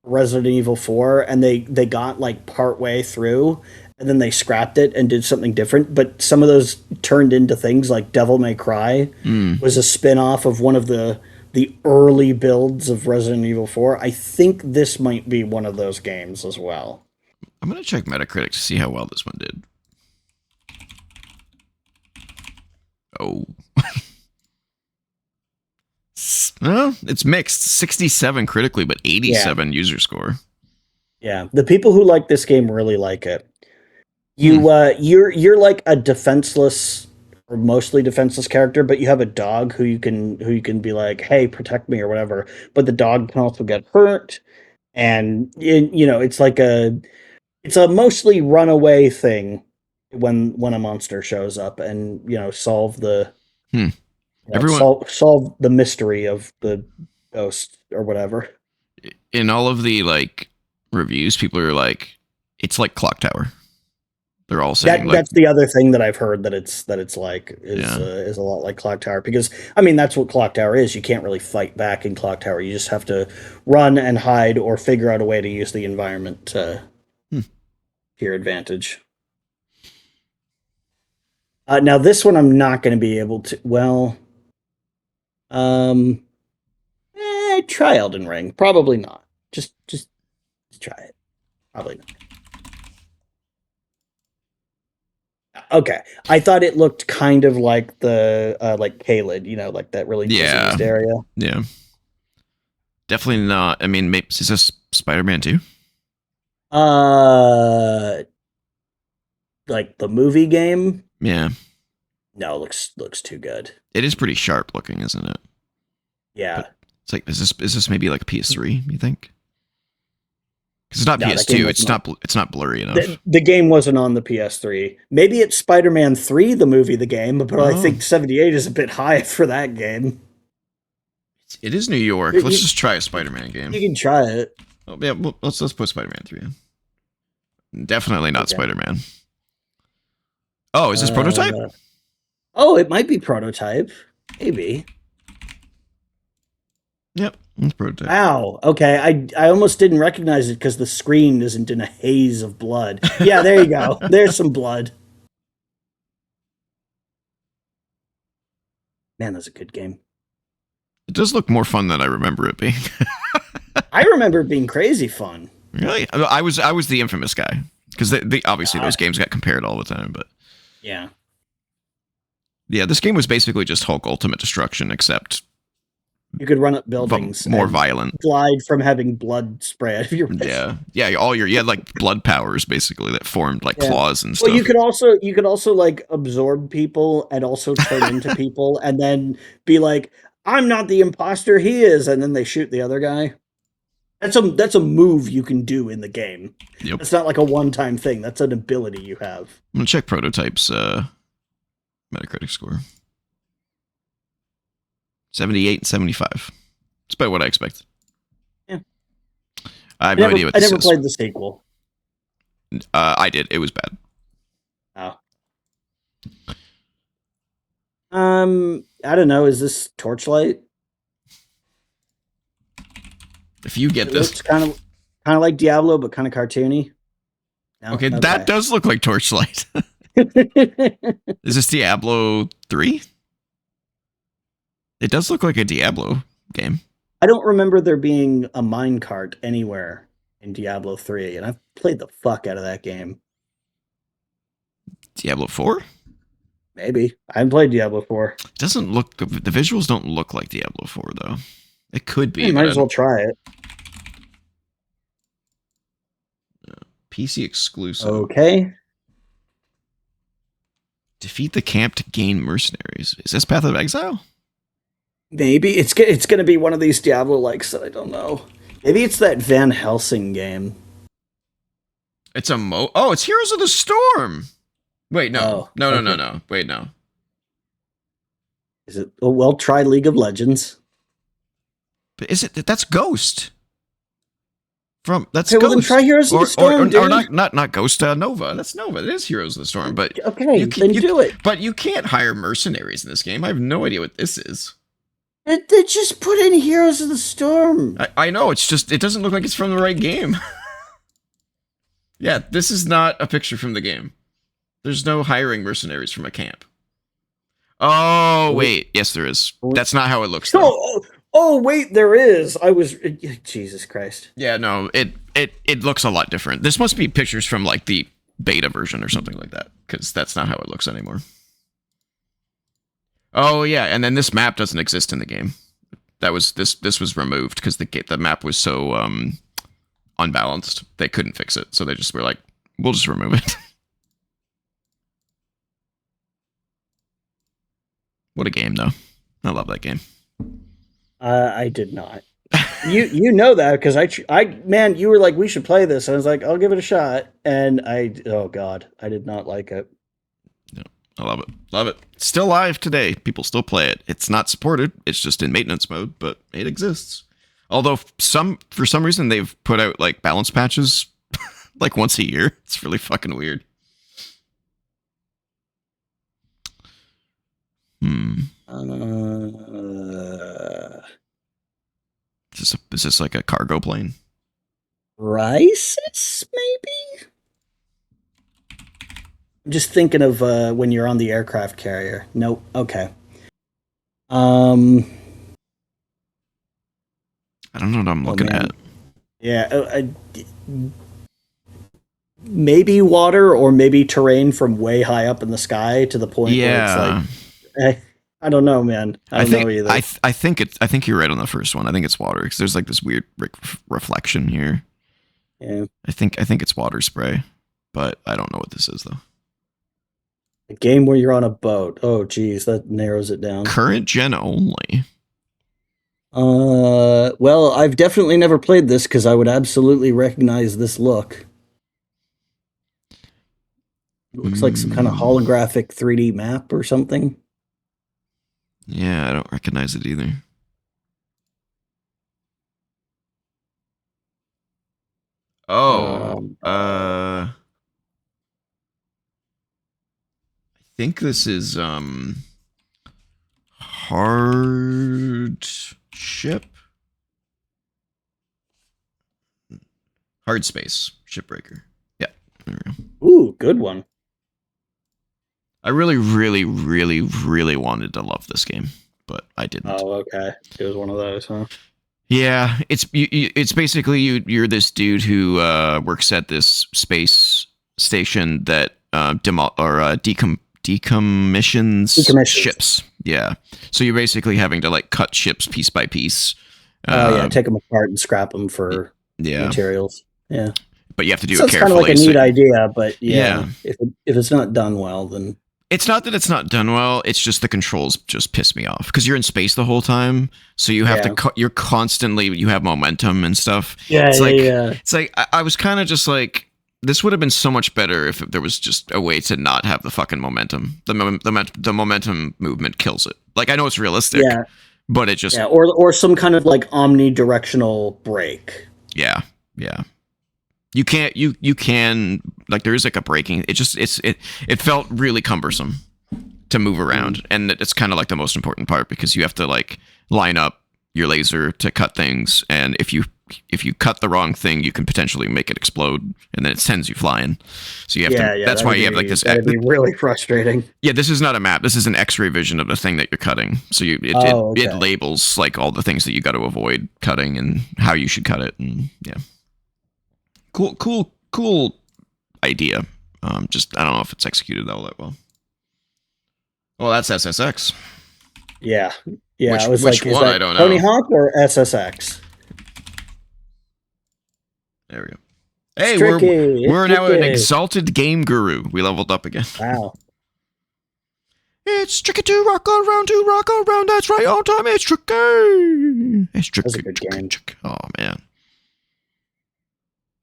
for Resident Evil 4, and they got like partway through, and then they scrapped it and did something different. But some of those turned into things like Devil May Cry was a spin-off of one of the early builds of Resident Evil 4. I think this might be one of those games as well. I'm going to check Metacritic to see how well this one did. Oh. Well, it's mixed. 67 critically, but 87 user score. Yeah, the people who like this game really like it. You're like a defenseless or mostly defenseless character, but you have a dog who you can be like, hey, protect me or whatever. But the dog can also get hurt, and it's like it's a mostly runaway thing when a monster shows up, and solve the solve the mystery of the ghost or whatever. In all of the reviews, people are like, it's like Clock Tower. They're all saying that's the other thing that I've heard that it's like is a lot like Clock Tower, because I mean that's what Clock Tower is. You can't really fight back in Clock Tower. You just have to run and hide or figure out a way to use the environment to your advantage. Now this one I'm not going to be able to. Well, try Elden Ring. Probably not. Just try it. Probably not. Okay, I thought it looked kind of like the like Caelid, like that really diseased area. Yeah, definitely not. I mean, maybe, is this Spider-Man 2? Like the movie game? Yeah. No, looks too good. It is pretty sharp looking, isn't it? Yeah. But it's like, is this maybe like a PS3? You think? Because it's not PS2. It's not blurry enough. The game wasn't on the PS3. Maybe it's Spider-Man 3, the movie, the game, but I think 78 is a bit high for that game. It is New York. Let's just try a Spider-Man game. You can try it. Oh, yeah, well, let's put Spider-Man 3 in. Definitely not Spider-Man. Oh, is this Prototype? Oh, it might be Prototype. Maybe. Yep, it's Prototype. Wow. Okay, I almost didn't recognize it because the screen isn't in a haze of blood. Yeah, there you go. There's some blood. Man, that's a good game. It does look more fun than I remember it being. I remember it being crazy fun. Really? I was the infamous guy. Because obviously those games got compared all the time, but... Yeah. Yeah, this game was basically just Hulk Ultimate Destruction, except... You could run up buildings. More violent. Glide from having blood spray out of your wrist. Yeah. Yeah, you had like blood powers basically that formed like claws and stuff. Well, you could also like absorb people and also turn into people and then be like, I'm not the imposter, he is, and then they shoot the other guy. That's a move you can do in the game. Yep. It's not like a one-time thing. That's an ability you have. I'm gonna check Prototype's Metacritic score. 78 and 75. It's about what I expected. Yeah. I have no idea what this is. I never played the sequel. I did. It was bad. Oh. I don't know. Is this Torchlight? If you get this, looks kind of like Diablo, but kind of cartoony. No? Okay, that does look like Torchlight. Is this Diablo 3? It does look like a Diablo game. I don't remember there being a minecart anywhere in Diablo 3, and I've played the fuck out of that game. Diablo 4? Maybe. I haven't played Diablo 4. It doesn't look... The visuals don't look like Diablo 4, though. It could be. You might as well try it. PC exclusive. Okay. Defeat the camp to gain mercenaries. Is this Path of Exile? Maybe. It's going to be one of these Diablo-likes that I don't know. Maybe it's that Van Helsing game. It's a Oh, it's Heroes of the Storm! Wait, no. No. Wait, no. Is it? Well, try League of Legends. But is it? That's Ghost. That's okay, Ghost. Well, then try Heroes of the Storm, or not Ghost. Nova. That's Nova. It is Heroes of the Storm. But okay, then do it. But you can't hire mercenaries in this game. I have no idea what this is. They just put in Heroes of the Storm. I know. It's just it doesn't look like it's from the right game. Yeah, this is not a picture from the game. There's no hiring mercenaries from a camp. Oh, wait. Yes, there is. That's not how it looks, though. Wait, there is. Jesus Christ. Yeah, no, it looks a lot different. This must be pictures from, like, the beta version or something like that, because that's not how it looks anymore. Oh, yeah, and then this map doesn't exist in the game. This was removed because the map was so unbalanced. They couldn't fix it, so they just were like, we'll just remove it. What a game, though. I love that game. I did not. You know that because man, you were like, we should play this. I was like, I'll give it a shot, and oh god, I did not like it. No, I love it. Love it. It's still live today. People still play it. It's not supported. It's just in maintenance mode, but it exists. Although for some reason they've put out like balance patches like once a year. It's really fucking weird. Is this like a cargo plane? Crisis, maybe? I'm just thinking of when you're on the aircraft carrier. Nope. Okay. I don't know what I'm looking at. Yeah. Maybe water or maybe terrain from way high up in the sky to the point where it's like... I don't know, man. I don't know either. I think you're right on the first one. I think it's water because there's like this weird reflection here. Yeah. I think it's water spray, but I don't know what this is though. A game where you're on a boat. Oh, geez, that narrows it down. Current gen only. Well, I've definitely never played this because I would absolutely recognize this look. It looks like some kind of holographic 3D map or something. Yeah, I don't recognize it either. Oh, I think this is hardship. Hard space shipbreaker. Yeah, there we go. Ooh, good one. I really, really, really, really wanted to love this game, but I didn't. Oh, okay. It was one of those, huh? Yeah, it's basically you're this dude who works at this space station that decommissions ships. Yeah, so you're basically having to like cut ships piece by piece. Take them apart and scrap them for materials. Yeah, but you have to do it carefully. It's kind of like a neat idea, but if it's not done well, then it's not that it's not done well. It's just the controls just piss me off because you're in space the whole time, so you have to. You're constantly you have momentum and stuff. Yeah, It's like I was kind of just like this would have been so much better if there was just a way to not have the fucking momentum. The momentum movement kills it. Like I know it's realistic, but it just or some kind of like omnidirectional brake. Yeah. You can like there is like a braking. It felt really cumbersome to move around, and it's kind of like the most important part because you have to like line up your laser to cut things, and if you cut the wrong thing, you can potentially make it explode, and then it sends you flying. So you have to. That's why you have like this. That'd be really frustrating. Yeah, this is not a map. This is an X-ray vision of the thing that you're cutting. So it labels like all the things that you got to avoid cutting and how you should cut it, and yeah. Cool idea. Just I don't know if it's executed all that well. Well, that's SSX. Yeah. Which one? I don't know. Tony Hawk or SSX? There we go. Hey, we're now an exalted game guru. We leveled up again. Wow. It's tricky to rock around. That's right, on time. It's tricky. It's tricky. That's a good game. Oh man.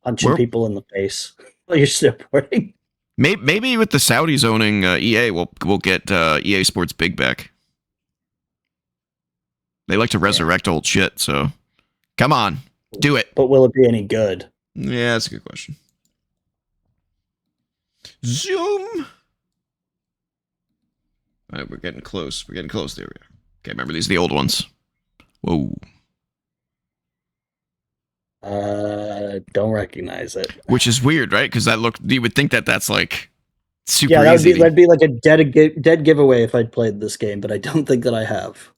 Punching people in the face while you're snowboarding. Maybe with the Saudis owning EA, we'll get EA Sports Big back. They like to resurrect old shit, so come on, do it. But will it be any good? Yeah, that's a good question. Zoom. All right, we're getting close. There we are. Okay, remember these are the old ones. Whoa. I don't recognize it. Which is weird, right? Because you would think that that's like super Yeah, easy. that'd be like a dead giveaway if I'd played this game, but I don't think that I have.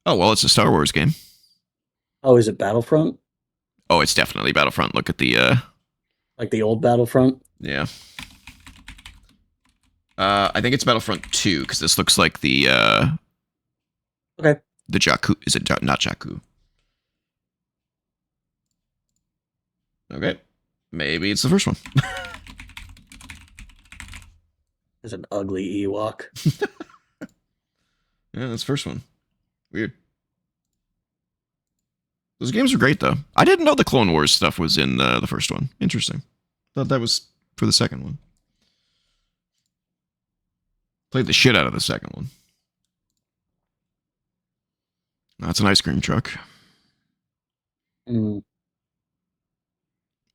Oh, well, it's a Star Wars game. Oh, is it Battlefront? Oh, it's definitely Battlefront. Look at the, Like the old Battlefront? yeah. I think it's Battlefront 2, because this looks like the, Okay. the Jakku. Is it not Jakku? Okay. Maybe it's the first one. It's an ugly Ewok. Yeah, that's the first one. Weird. Those games are great, though. I didn't know the Clone Wars stuff was in the first one. Interesting. Thought that was for the second one. Played the shit out of the second one. That's an ice cream truck. Mm.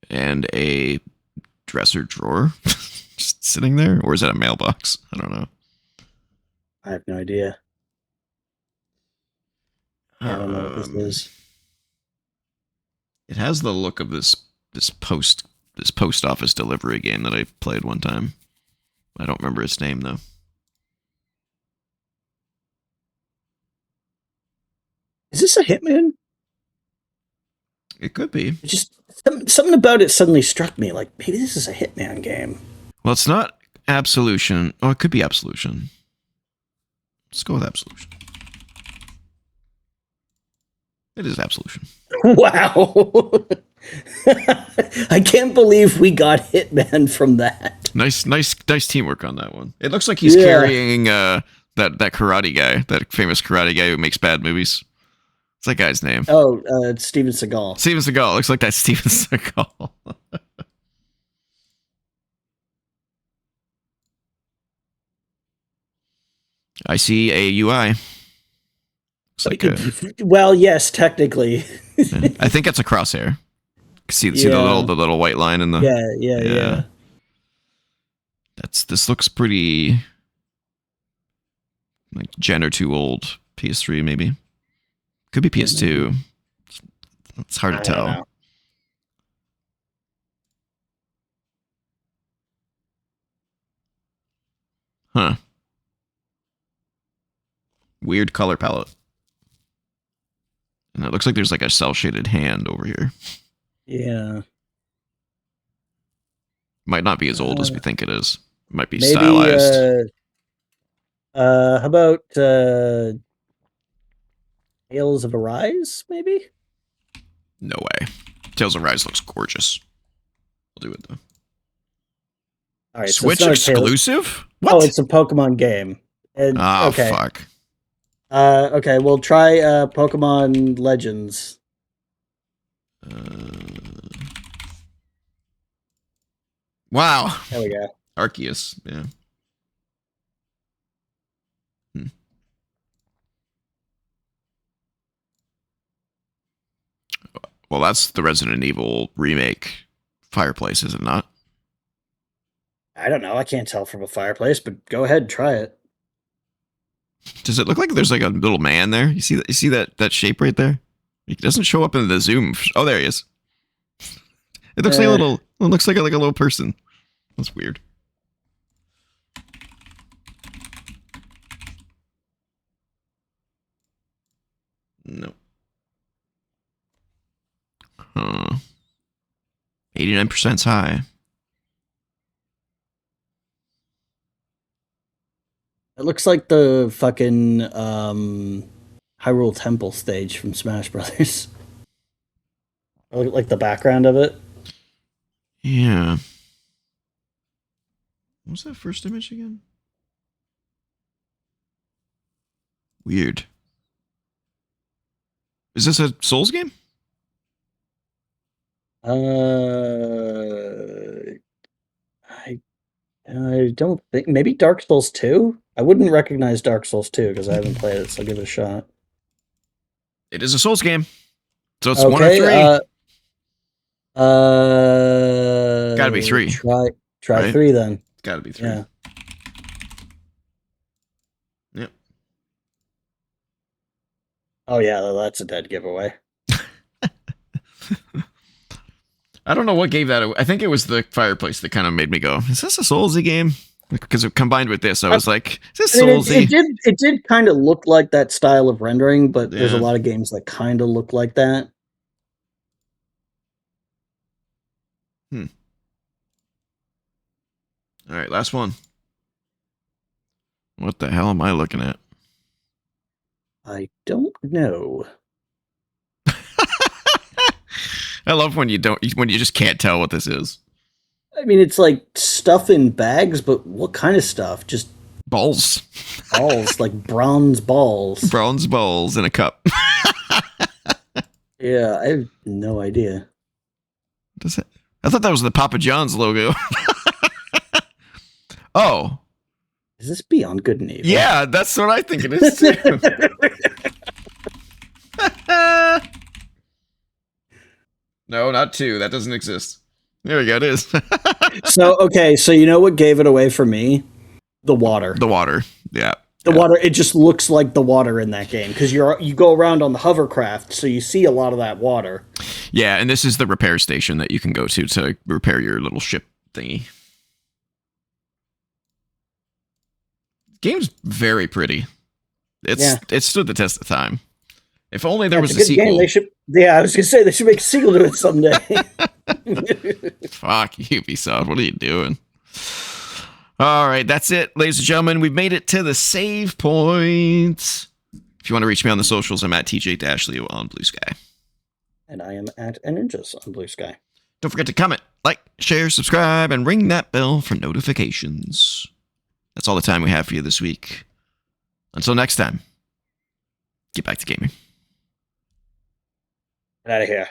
And a dresser drawer just sitting there. Or is that a mailbox? I don't know. I have no idea. I don't know what this is. It has the look of this post office delivery game that I played one time. I don't remember its name though. Is this a Hitman? It could be. Just something about it suddenly struck me. Like maybe this is a Hitman game. Well, it's not Absolution. Oh, it could be Absolution. Let's go with Absolution. It is Absolution. Wow. I can't believe we got Hitman from that. Nice teamwork on that one. It looks like he's carrying that karate guy, that famous karate guy who makes bad movies. What's that guy's name? Oh, it's Steven Seagal. Steven Seagal. Looks like that's Steven Seagal. I see a UI. Looks like well, yes, technically. Yeah. I think it's a crosshair. See the little white line in the yeah. This looks pretty like gen or 2 old. PS3 maybe. Could be PS2. It's hard to tell. Huh. Weird color palette. And it looks like there's like a cel-shaded hand over here. Yeah. Might not be as old as we think it is. It might be maybe, stylized. How about Tales of Arise, maybe? No way. Tales of Rise looks gorgeous. We'll do it though. All right, Switch exclusive? What? Oh, it's a Pokemon game. And, okay. Fuck. Okay, we'll try Pokemon Legends. Wow. There we go. Arceus, yeah. Well, that's the Resident Evil remake Fireplace, is it not? I don't know. I can't tell from a fireplace, but go ahead, try it. Does it look like there's like a little man there? You see that shape right there? It doesn't show up in the zoom. Oh, there he is. It looks like a little. It looks like a little person. That's weird. No. 89% high. It looks like the fucking Hyrule Temple stage from Smash Brothers. Like the background of it. Yeah. What was that first image again? Weird. Is this a Souls game? I don't think. Maybe Dark Souls 2? I wouldn't recognize Dark Souls 2 because I haven't played it, so I'll give it a shot. It is a Souls game. So it's 1 or 3. Gotta be 3. Try right? 3 then. It's gotta be 3. Yeah. Yep. Oh yeah, that's a dead giveaway. I don't know what gave that away. I think it was the fireplace that kind of made me go, is this a Soulsy game? Because combined with this, I was like, is this Soulsy? It did kind of look like that style of rendering, but there's a Yeah. lot of games that kind of look like that. All right, last one. What the hell am I looking at? I don't know. I love when you just can't tell what this is. I mean, it's like stuff in bags, but what kind of stuff? Just Balls. balls, like bronze balls. Bronze balls in a cup. Yeah, I have no idea. Does it? I thought that was the Papa John's logo. Oh. Is this Beyond Good and Evil? Yeah, that's what I think it is too. No, not 2. That doesn't exist. There we go. It is. So you know what gave it away for me? The water. The water. Yeah. The water. It just looks like the water in that game because you go around on the hovercraft, so you see a lot of that water. Yeah, and this is the repair station that you can go to repair your little ship thingy. Game's very pretty. It stood the test of time. If only there was a sequel. Game. I was gonna say they should make a sequel to it someday. Fuck Ubisoft, what are you doing? All right, that's it, ladies and gentlemen. We've made it to the save point. If you want to reach me on the socials, I'm at TJ Dashley on BlueSky. And I am at Ninjas on BlueSky. Don't forget to comment, like, share, subscribe, and ring that bell for notifications. That's all the time we have for you this week. Until next time, get back to gaming. Get out of here.